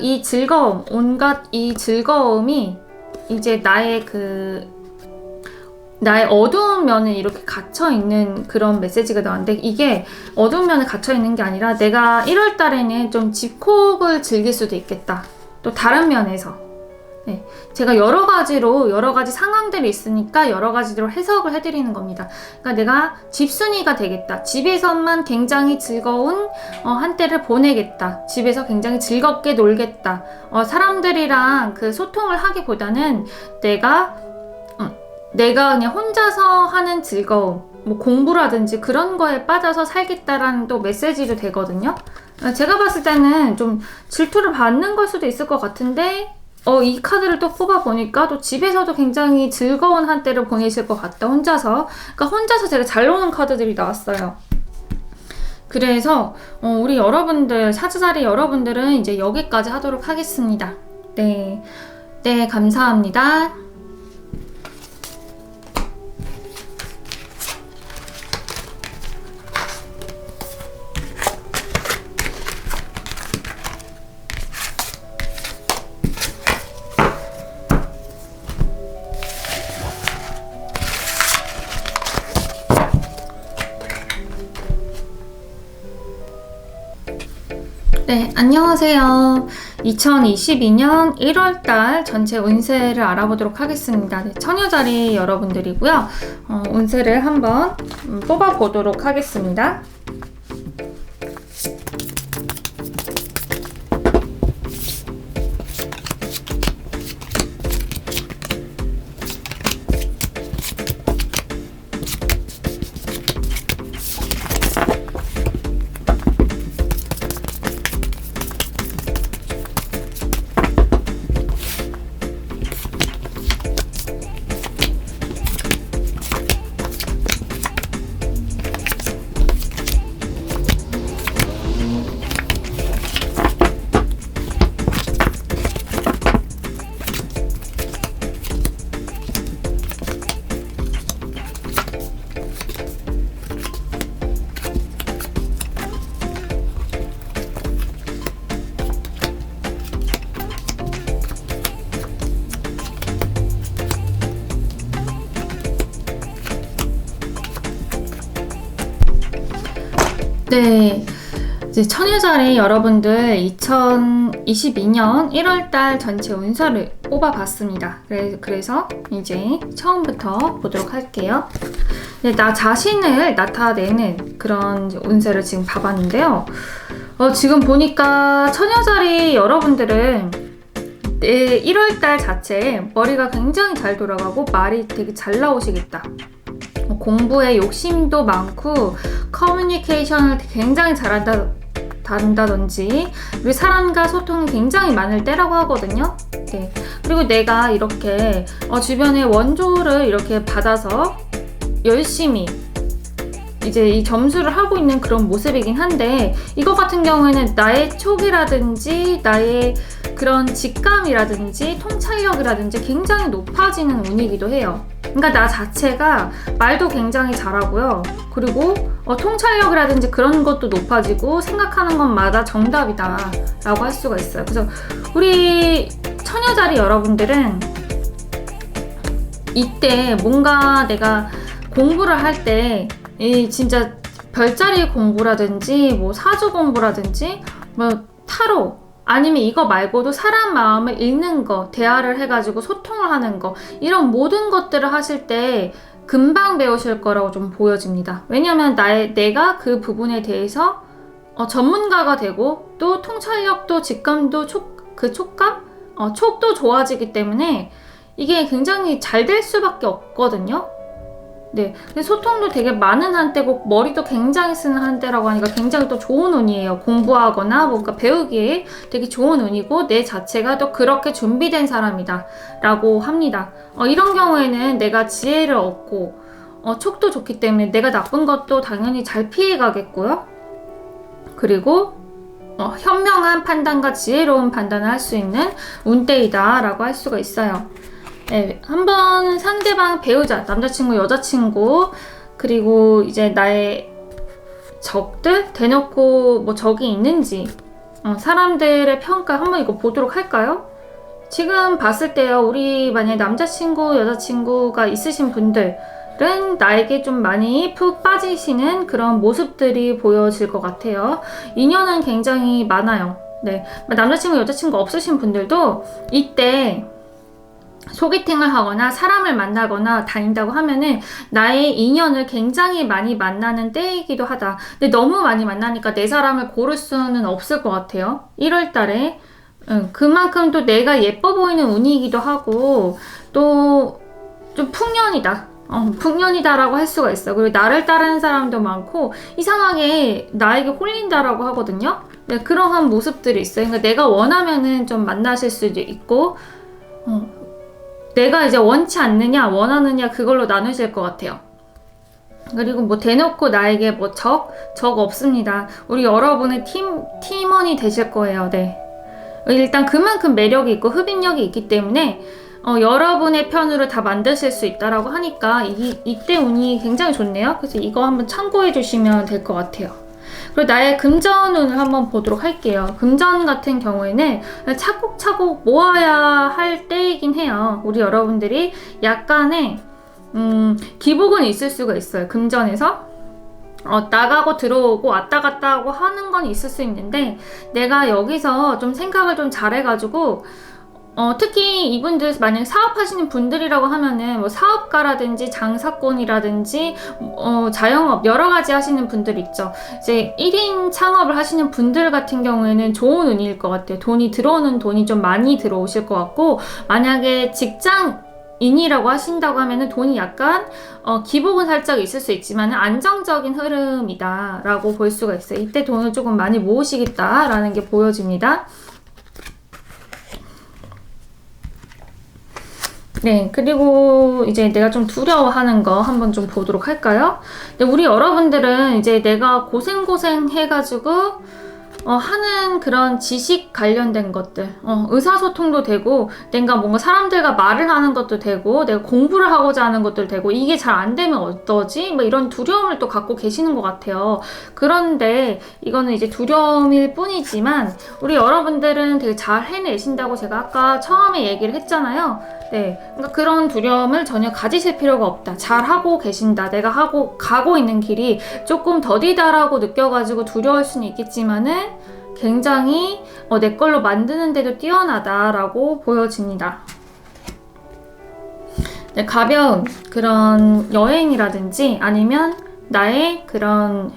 A: 이 즐거움, 온갖 이 즐거움이 이제 나의 어두운 면에 이렇게 갇혀있는 그런 메시지가 나왔는데, 이게 어두운 면에 갇혀있는 게 아니라 내가 1월 달에는 좀 집콕을 즐길 수도 있겠다. 또 다른 면에서. 네, 제가 여러 가지 상황들이 있으니까 여러 가지로 해석을 해드리는 겁니다. 그러니까 내가 집순이가 되겠다. 집에서만 굉장히 즐거운 한때를 보내겠다. 집에서 굉장히 즐겁게 놀겠다. 사람들이랑 그 소통을 하기보다는 내가 그냥 혼자서 하는 즐거움, 뭐 공부라든지 그런 거에 빠져서 살겠다라는 또 메시지도 되거든요. 제가 봤을 때는 좀 질투를 받는 걸 수도 있을 것 같은데, 이 카드를 또 뽑아보니까 또 집에서도 굉장히 즐거운 한때를 보내실 것 같다, 혼자서. 그러니까 혼자서 되게 잘 노는 카드들이 나왔어요. 그래서 우리 여러분들, 사주자리 여러분들은 이제 여기까지 하도록 하겠습니다. 네, 감사합니다. 네, 안녕하세요. 2022년 1월달 전체 운세를 알아보도록 하겠습니다. 네, 처녀자리 여러분들이고요. 운세를 한번 뽑아보도록 하겠습니다. 네, 이제 처녀자리 여러분들 2022년 1월달 전체 운세를 뽑아봤습니다. 그래서 이제 처음부터 보도록 할게요. 네, 나 자신을 나타내는 그런 운세를 지금 봐봤는데요. 지금 보니까 처녀자리 여러분들은 1월달 자체에 머리가 굉장히 잘 돌아가고 말이 되게 잘 나오시겠다. 공부에 욕심도 많고 커뮤니케이션을 굉장히 잘한다든지 그리고 사람과 소통이 굉장히 많을 때라고 하거든요. 네. 그리고 내가 이렇게 주변에 원조를 이렇게 받아서 열심히 이제 이 점수를 하고 있는 그런 모습이긴 한데, 이거 같은 경우에는 나의 촉이라든지 나의 그런 직감이라든지 통찰력이라든지 굉장히 높아지는 운이기도 해요. 그러니까 나 자체가 말도 굉장히 잘하고요. 그리고 통찰력이라든지 그런 것도 높아지고 생각하는 것마다 정답이다 라고 할 수가 있어요. 그래서 우리 처녀자리 여러분들은 이때 뭔가 내가 공부를 할 때 진짜 별자리 공부라든지 뭐 사주 공부라든지 뭐 타로 아니면 이거 말고도 사람 마음을 읽는 거, 대화를 해가지고 소통을 하는 거, 이런 모든 것들을 하실 때 금방 배우실 거라고 좀 보여집니다. 왜냐면 내가 그 부분에 대해서 전문가가 되고 또 통찰력도 직감도 촉감? 촉도 좋아지기 때문에 이게 굉장히 잘 될 수밖에 없거든요. 네, 소통도 되게 많은 한때고 머리도 굉장히 쓰는 한때라고 하니까 굉장히 또 좋은 운이에요. 공부하거나 뭔가 배우기에 되게 좋은 운이고 내 자체가 또 그렇게 준비된 사람이다 라고 합니다. 이런 경우에는 내가 지혜를 얻고 촉도 좋기 때문에 내가 나쁜 것도 당연히 잘 피해가겠고요. 그리고 현명한 판단과 지혜로운 판단을 할 수 있는 운때이다 라고 할 수가 있어요. 네, 한번 상대방 배우자, 남자친구, 여자친구, 그리고 이제 나의 적들 대놓고 뭐 적이 있는지 사람들의 평가 한번 이거 보도록 할까요? 지금 봤을 때요, 우리 만약에 남자친구, 여자친구가 있으신 분들은 나에게 좀 많이 푹 빠지시는 그런 모습들이 보여질 것 같아요. 인연은 굉장히 많아요. 네, 남자친구, 여자친구 없으신 분들도 이때 소개팅을 하거나 사람을 만나거나 다닌다고 하면은 나의 인연을 굉장히 많이 만나는 때이기도 하다. 근데 너무 많이 만나니까 내 사람을 고를 수는 없을 것 같아요. 1월 달에. 그만큼 또 내가 예뻐 보이는 운이기도 하고 또 좀 풍년이다. 풍년이다라고 할 수가 있어. 그리고 나를 따르는 사람도 많고 이상하게 나에게 홀린다라고 하거든요. 네, 그러한 모습들이 있어요. 그러니까 내가 원하면은 좀 만나실 수도 있고 내가 이제 원치 않느냐 원하느냐 그걸로 나누실 것 같아요. 그리고 뭐 대놓고 나에게 뭐 적 없습니다. 우리 여러분의 팀원이 되실 거예요. 네. 일단 그만큼 매력이 있고 흡인력이 있기 때문에 여러분의 편으로 다 만드실 수 있다라고 하니까 이때 운이 굉장히 좋네요. 그래서 이거 한번 참고해 주시면 될 것 같아요. 그리고 나의 금전운을 한번 보도록 할게요. 금전 같은 경우에는 차곡차곡 모아야 할 때이긴 해요. 우리 여러분들이 약간의 기복은 있을 수가 있어요. 금전에서. 나가고 들어오고 왔다 갔다 하고 하는 건 있을 수 있는데, 내가 여기서 좀 생각을 좀 잘해가지고 특히 이분들 만약에 사업하시는 분들이라고 하면은 뭐 사업가라든지 장사꾼이라든지 자영업 여러 가지 하시는 분들 있죠. 이제 1인 창업을 하시는 분들 같은 경우에는 좋은 운일 것 같아요. 들어오는 돈이 좀 많이 들어오실 것 같고, 만약에 직장인이라고 하신다고 하면은 돈이 약간 기복은 살짝 있을 수 있지만 안정적인 흐름이다 라고 볼 수가 있어요. 이때 돈을 조금 많이 모으시겠다라는 게 보여집니다. 네, 그리고 이제 내가 좀 두려워하는 거 한번 좀 보도록 할까요? 근데 우리 여러분들은 이제 내가 고생 해가지고 하는 그런 지식 관련된 것들, 의사소통도 되고, 내가 뭔가 사람들과 말을 하는 것도 되고, 내가 공부를 하고자 하는 것도 되고, 이게 잘 안 되면 어떠지? 뭐 이런 두려움을 또 갖고 계시는 것 같아요. 그런데 이거는 이제 두려움일 뿐이지만, 우리 여러분들은 되게 잘 해내신다고 제가 아까 처음에 얘기를 했잖아요. 네, 그러니까 그런 두려움을 전혀 가지실 필요가 없다. 잘 하고 계신다. 내가 가고 있는 길이 조금 더디다라고 느껴가지고 두려울 수는 있겠지만은 굉장히 내 걸로 만드는데도 뛰어나다라고 보여집니다. 네, 가벼운 그런 여행이라든지 아니면 나의 그런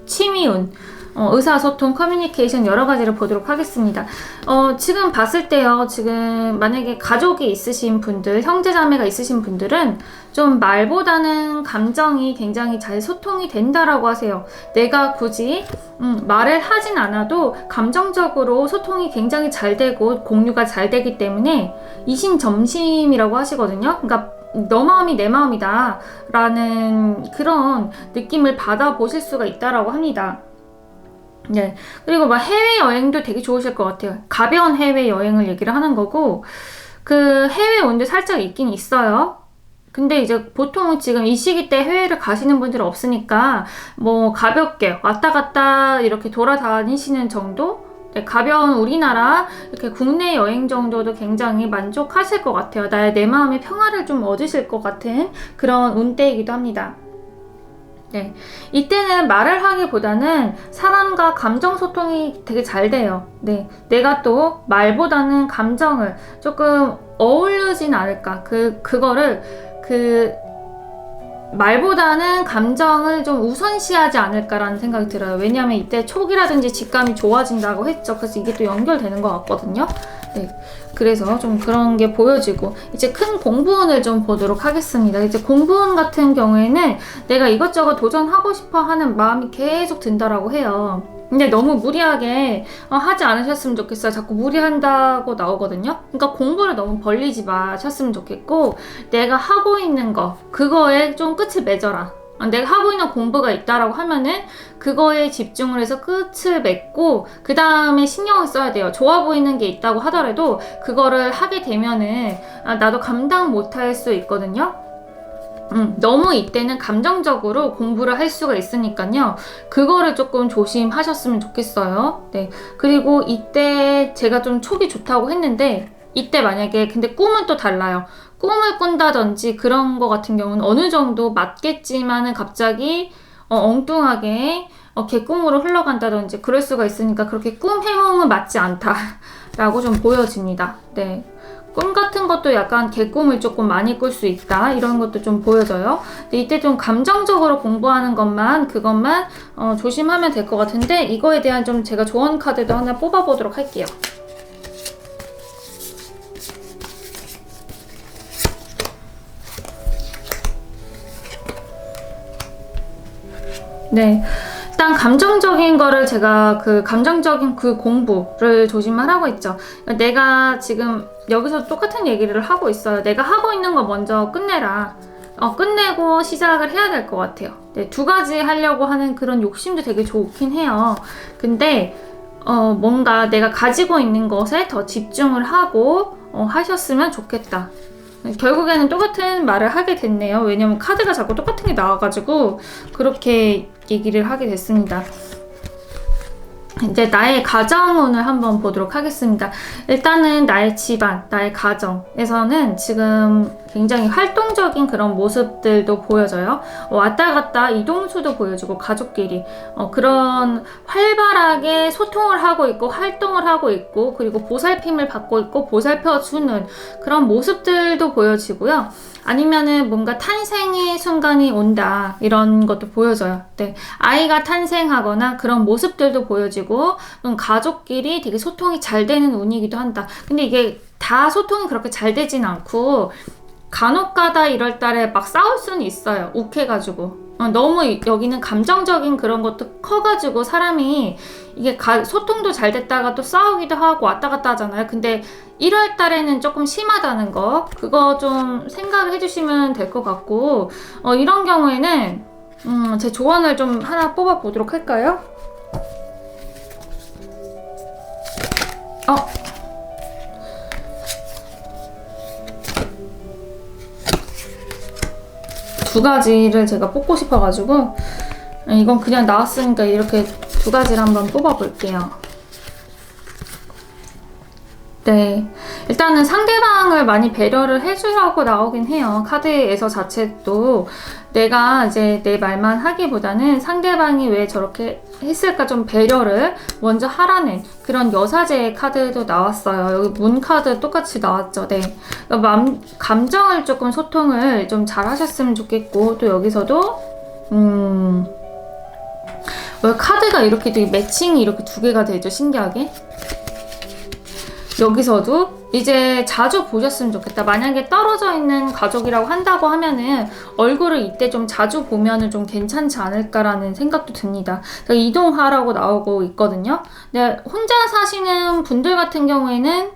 A: 취미운, 의사소통, 커뮤니케이션 여러 가지를 보도록 하겠습니다. 지금 봤을 때요, 지금 만약에 가족이 있으신 분들, 형제자매가 있으신 분들은 좀 말보다는 감정이 굉장히 잘 소통이 된다라고 하세요. 내가 굳이 말을 하진 않아도 감정적으로 소통이 굉장히 잘 되고 공유가 잘 되기 때문에 이심점심이라고 하시거든요. 그러니까 너 마음이 내 마음이다 라는 그런 느낌을 받아보실 수가 있다라고 합니다. 네. 그리고 막 해외여행도 되게 좋으실 것 같아요. 가벼운 해외여행을 얘기를 하는 거고, 그 해외 온도 살짝 있긴 있어요. 근데 이제 보통 지금 이 시기 때 해외를 가시는 분들은 없으니까 뭐 가볍게 왔다 갔다 이렇게 돌아다니시는 정도? 네, 가벼운 우리나라 이렇게 국내 여행 정도도 굉장히 만족하실 것 같아요. 내 마음의 평화를 좀 얻으실 것 같은 그런 운때이기도 합니다. 네, 이때는 말을 하기보다는 사람과 감정 소통이 되게 잘 돼요. 네, 내가 또 말보다는 감정을 조금 어울리진 않을까. 그거를 말보다는 감정을 좀 우선시하지 않을까라는 생각이 들어요. 왜냐하면 이때 촉이라든지 직감이 좋아진다고 했죠. 그래서 이게 또 연결되는 것 같거든요. 네, 그래서 좀 그런 게 보여지고, 이제 큰 공부운을 좀 보도록 하겠습니다. 이제 공부운 같은 경우에는 내가 이것저것 도전하고 싶어 하는 마음이 계속 든다라고 해요. 근데 너무 무리하게 하지 않으셨으면 좋겠어요. 자꾸 무리한다고 나오거든요. 그러니까 공부를 너무 벌리지 마셨으면 좋겠고, 내가 하고 있는 거, 그거에 좀 끝을 맺어라. 내가 하고 있는 공부가 있다라고 하면은 그거에 집중을 해서 끝을 맺고 그 다음에 신경을 써야 돼요. 좋아 보이는 게 있다고 하더라도 그거를 하게 되면은 나도 감당 못할 수 있거든요. 너무 이때는 감정적으로 공부를 할 수가 있으니까요. 그거를 조금 조심하셨으면 좋겠어요. 네. 그리고 이때 제가 좀 촉이 좋다고 했는데, 이때 만약에 근데 꿈은 또 달라요. 꿈을 꾼다든지 그런 거 같은 경우는 어느 정도 맞겠지만은 갑자기 엉뚱하게 개꿈으로 흘러간다든지 그럴 수가 있으니까 그렇게 꿈 해몽은 맞지 않다라고 좀 보여집니다. 네. 꿈 같은 것도 약간 개꿈을 조금 많이 꿀 수 있다, 이런 것도 좀 보여져요. 근데 이때 좀 감정적으로 공부하는 그것만 조심하면 될 것 같은데, 이거에 대한 좀 제가 조언 카드도 하나 뽑아보도록 할게요. 네. 일단 감정적인 거를 제가 감정적인 공부를 조심하라고 했죠. 내가 지금 여기서 똑같은 얘기를 하고 있어요. 내가 하고 있는 거 먼저 끝내라. 끝내고 시작을 해야 될 것 같아요. 네, 두 가지 하려고 하는 그런 욕심도 되게 좋긴 해요. 근데 뭔가 내가 가지고 있는 것에 더 집중을 하고 하셨으면 좋겠다. 결국에는 똑같은 말을 하게 됐네요. 왜냐면 카드가 자꾸 똑같은 게 나와가지고 그렇게 얘기를 하게 됐습니다. 이제 나의 가정운을 한번 보도록 하겠습니다. 일단은 나의 집안, 나의 가정에서는 지금 굉장히 활동적인 그런 모습들도 보여져요. 왔다 갔다 이동수도 보여주고 가족끼리 그런 활발하게 소통을 하고 있고 활동을 하고 있고 그리고 보살핌을 받고 있고 보살펴주는 그런 모습들도 보여지고요. 아니면은 뭔가 탄생의 순간이 온다 이런 것도 보여져요. 네, 아이가 탄생하거나 그런 모습들도 보여지고 가족끼리 되게 소통이 잘 되는 운이기도 한다. 근데 이게 다 소통이 그렇게 잘 되진 않고 간혹가다 이럴 달에 막 싸울 수는 있어요. 욱해가지고 너무 여기는 감정적인 그런 것도 커가지고 사람이 이게 소통도 잘 됐다가 또 싸우기도 하고 왔다 갔다 하잖아요. 근데 1월 달에는 조금 심하다는 거 그거 좀 생각을 해주시면 될 것 같고 이런 경우에는 제 조언을 좀 하나 뽑아 보도록 할까요? 두 가지를 제가 뽑고 싶어가지고 이건 그냥 나왔으니까 이렇게 두 가지를 한번 뽑아 볼게요. 네, 일단은 상대방을 많이 배려를 해주라고 나오긴 해요. 카드에서 자체도 내가 이제 내 말만 하기보다는 상대방이 왜 저렇게 했을까 좀 배려를 먼저 하라는 그런 여사제의 카드도 나왔어요. 여기 문 카드 똑같이 나왔죠. 네, 감정을 조금 소통을 좀 잘 하셨으면 좋겠고 또 여기서도 왜 카드가 이렇게 되게 매칭이 이렇게 두 개가 되죠. 신기하게. 여기서도 이제 자주 보셨으면 좋겠다. 만약에 떨어져 있는 가족이라고 한다고 하면은 얼굴을 이때 좀 자주 보면은 좀 괜찮지 않을까라는 생각도 듭니다. 이동하라고 나오고 있거든요. 근데 혼자 사시는 분들 같은 경우에는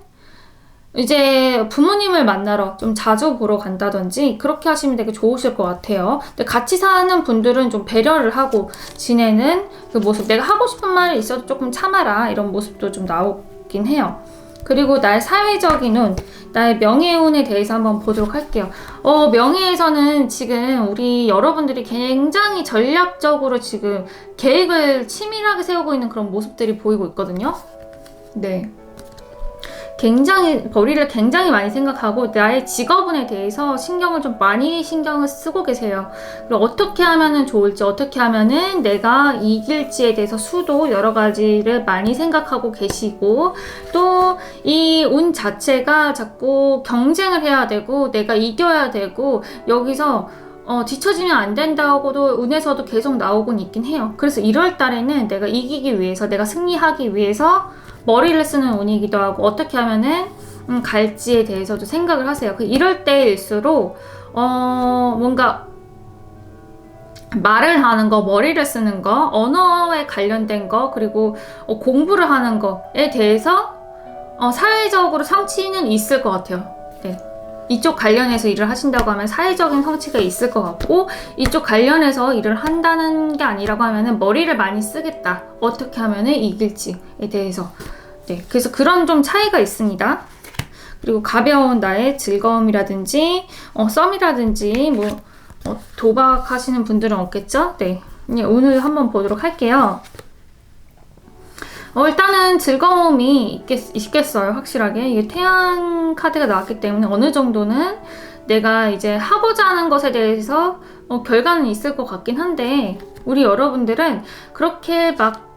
A: 이제 부모님을 만나러 좀 자주 보러 간다든지 그렇게 하시면 되게 좋으실 것 같아요. 근데 같이 사는 분들은 좀 배려를 하고 지내는 그 모습, 내가 하고 싶은 말이 있어도 조금 참아라 이런 모습도 좀 나오긴 해요. 그리고 나의 사회적인 운, 나의 명예운에 대해서 한번 보도록 할게요. 명예에서는 지금 우리 여러분들이 굉장히 전략적으로 지금 계획을 치밀하게 세우고 있는 그런 모습들이 보이고 있거든요. 네. 벌이를 굉장히 많이 생각하고 나의 직업운에 대해서 신경을 좀 많이 신경을 쓰고 계세요. 그리고 어떻게 하면은 좋을지, 어떻게 하면은 내가 이길지에 대해서 수도 여러 가지를 많이 생각하고 계시고 또 이 운 자체가 자꾸 경쟁을 해야 되고 내가 이겨야 되고 여기서 뒤처지면 안 된다고도 운에서도 계속 나오곤 있긴 해요. 그래서 1월 달에는 내가 이기기 위해서, 내가 승리하기 위해서 머리를 쓰는 운이기도 하고 어떻게 하면은 갈지에 대해서도 생각을 하세요. 이럴 때일수록 뭔가 말을 하는 거, 머리를 쓰는 거, 언어에 관련된 거, 그리고 공부를 하는 거에 대해서 사회적으로 성취는 있을 것 같아요. 네. 이쪽 관련해서 일을 하신다고 하면 사회적인 성취가 있을 것 같고 이쪽 관련해서 일을 한다는 게 아니라고 하면은 머리를 많이 쓰겠다. 어떻게 하면은 이길지에 대해서. 네, 그래서 그런 좀 차이가 있습니다. 그리고 가벼운 나의 즐거움이라든지 썸이라든지 도박하시는 분들은 없겠죠? 네, 오늘 한번 보도록 할게요. 일단은 즐거움이 있겠어요. 확실하게. 이게 태양 카드가 나왔기 때문에 어느 정도는 내가 이제 하고자 하는 것에 대해서 결과는 있을 것 같긴 한데 우리 여러분들은 그렇게 막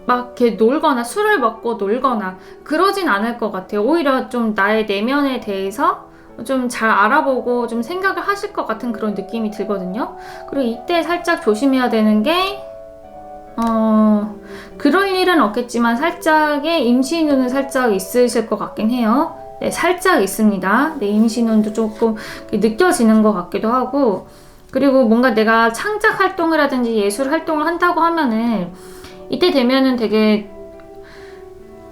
A: 이렇게 놀거나 술을 먹고 놀거나 그러진 않을 것 같아요. 오히려 좀 나의 내면에 대해서 좀 잘 알아보고 좀 생각을 하실 것 같은 그런 느낌이 들거든요. 그리고 이때 살짝 조심해야 되는 게 그럴 일은 없겠지만 살짝의 임신운은 살짝 있으실 것 같긴 해요. 네, 살짝 있습니다. 네, 임신운도 조금 느껴지는 것 같기도 하고 그리고 뭔가 내가 창작 활동을 하든지 예술 활동을 한다고 하면은 이때 되면은 되게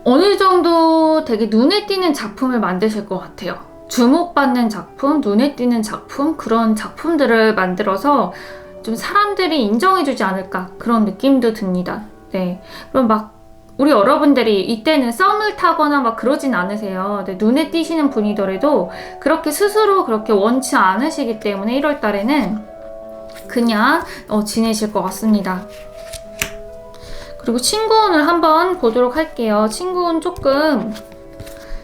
A: 어느 정도 되게 눈에 띄는 작품을 만드실 것 같아요. 주목받는 작품, 눈에 띄는 작품, 그런 작품들을 만들어서 좀 사람들이 인정해주지 않을까 그런 느낌도 듭니다. 네, 그럼 우리 여러분들이 이때는 썸을 타거나 그러진 않으세요. 네, 눈에 띄시는 분이더라도 그렇게 스스로 그렇게 원치 않으시기 때문에 1월 달에는 그냥 지내실 것 같습니다. 그리고 친구운을 한번 보도록 할게요. 친구운 조금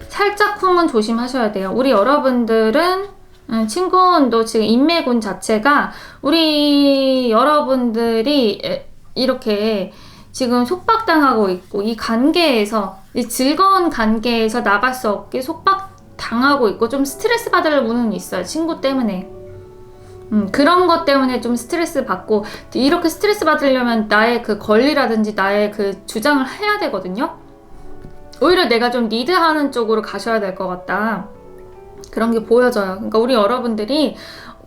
A: 살짝쿵은 조심하셔야 돼요. 우리 여러분들은 친구운도 지금 인맥운 자체가 우리 여러분들이 이렇게 지금 속박당하고 있고 이 관계에서 이 즐거운 관계에서 나갈 수 없게 속박당하고 있고 좀 스트레스 받을 부분이 있어요. 친구 때문에. 그런 것 때문에 좀 스트레스 받고 이렇게 스트레스 받으려면 나의 그 권리라든지 나의 그 주장을 해야 되거든요. 오히려 내가 좀 리드하는 쪽으로 가셔야 될 것 같다. 그런 게 보여져요. 그러니까 우리 여러분들이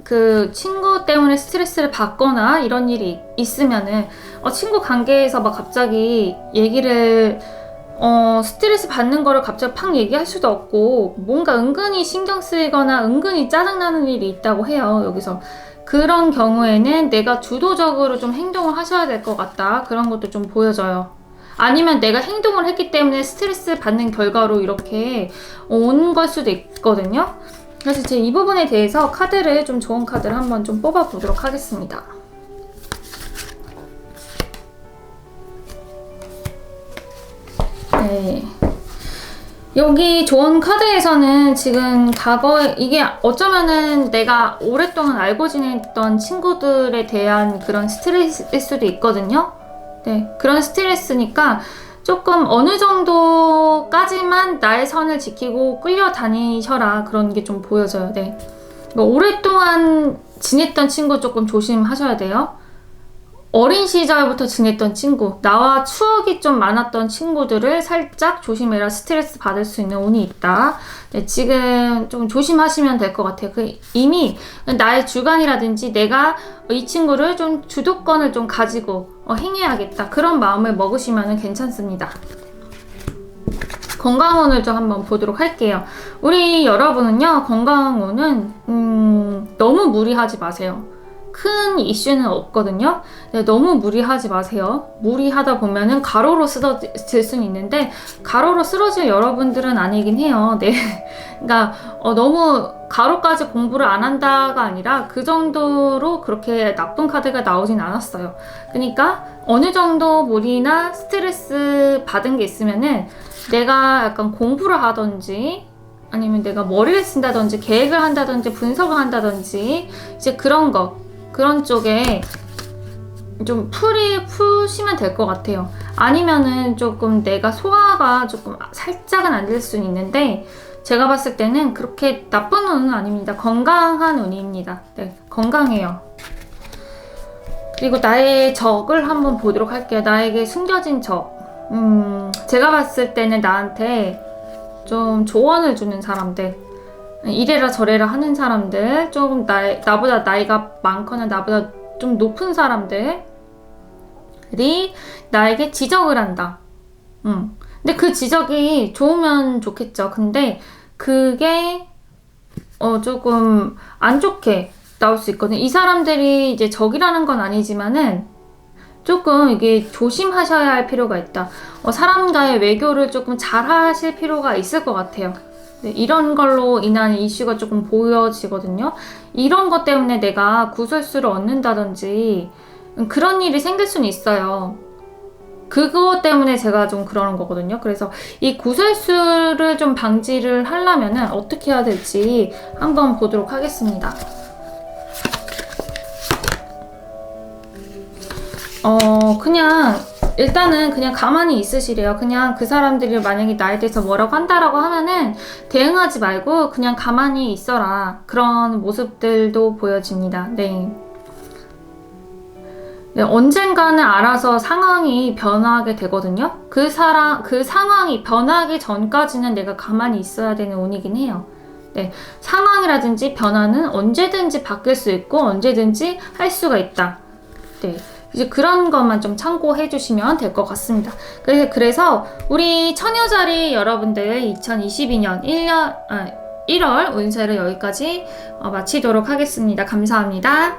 A: 그 친구 때문에 스트레스를 받거나 이런 일이 있으면은 친구 관계에서 막 갑자기 얘기를 스트레스 받는 거를 갑자기 팍 얘기할 수도 없고 뭔가 은근히 신경 쓰이거나 은근히 짜증나는 일이 있다고 해요. 여기서 그런 경우에는 내가 주도적으로 좀 행동을 하셔야 될 것 같다. 그런 것도 좀 보여져요. 아니면 내가 행동을 했기 때문에 스트레스 받는 결과로 이렇게 온 걸 수도 있거든요. 그래서 제 이 부분에 대해서 카드를 좀 좋은 카드를 한번 좀 뽑아 보도록 하겠습니다. 네. 여기 좋은 카드에서는 지금 과거에 이게 어쩌면은 내가 오랫동안 알고 지냈던 친구들에 대한 그런 스트레스일 수도 있거든요. 네, 그런 스트레스니까 조금 어느 정도까지만 나의 선을 지키고 끌려다니셔라 그런 게 좀 보여져요. 네. 오랫동안 지냈던 친구 조금 조심하셔야 돼요. 어린 시절부터 지냈던 친구, 나와 추억이 좀 많았던 친구들을 살짝 조심해라. 스트레스 받을 수 있는 운이 있다. 네, 지금 좀 조심하시면 될 것 같아요. 이미 나의 주관이라든지 내가 이 친구를 좀 주도권을 좀 가지고 행해야겠다. 그런 마음을 먹으시면 괜찮습니다. 건강운을 좀 한번 보도록 할게요. 우리 여러분은요, 건강운은 너무 무리하지 마세요. 큰 이슈는 없거든요. 네, 너무 무리하지 마세요. 무리하다 보면은 가로로 쓰러질 수는 있는데 가로로 쓰러질 여러분들은 아니긴 해요. 네, 그러니까 너무 가로까지 공부를 안 한다가 아니라 그 정도로 그렇게 나쁜 카드가 나오진 않았어요. 그러니까 어느 정도 무리나 스트레스 받은 게 있으면은 내가 약간 공부를 하던지 아니면 내가 머리를 쓴다든지 계획을 한다든지 분석을 한다든지 이제 그런 쪽에 좀 푸시면 될 것 같아요. 아니면은 조금 내가 소화가 조금 살짝은 안 될 수는 있는데 제가 봤을 때는 그렇게 나쁜 운은 아닙니다. 건강한 운입니다. 네, 건강해요. 그리고 나의 적을 한번 보도록 할게요. 나에게 숨겨진 적. 제가 봤을 때는 나한테 좀 조언을 주는 사람들, 이래라 저래라 하는 사람들, 조금 나보다 나이가 많거나 나보다 좀 높은 사람들이 나에게 지적을 한다. 근데 그 지적이 좋으면 좋겠죠. 근데 그게 조금 안 좋게 나올 수 있거든요. 이 사람들이 이제 적이라는 건 아니지만은 조금 이게 조심하셔야 할 필요가 있다. 사람과의 외교를 조금 잘 하실 필요가 있을 것 같아요. 네, 이런 걸로 인한 이슈가 조금 보여지거든요. 이런 것 때문에 내가 구설수를 얻는다든지 그런 일이 생길 수는 있어요. 그거 때문에 제가 좀 그러는 거거든요. 그래서 이 구설수를 좀 방지를 하려면 어떻게 해야 될지 한번 보도록 하겠습니다. 그냥 일단은 그냥 가만히 있으시래요. 그냥 그 사람들이 만약에 나에 대해서 뭐라고 한다라고 하면은 대응하지 말고 그냥 가만히 있어라. 그런 모습들도 보여집니다. 네. 네, 언젠가는 알아서 상황이 변하게 되거든요. 그 상황이 변하기 전까지는 내가 가만히 있어야 되는 운이긴 해요. 네, 상황이라든지 변화는 언제든지 바뀔 수 있고 언제든지 할 수가 있다. 네. 이제 그런 것만 좀 참고해 주시면 될 것 같습니다. 그래서 우리 처녀자리 여러분들 2022년 1월 운세를 여기까지 마치도록 하겠습니다. 감사합니다.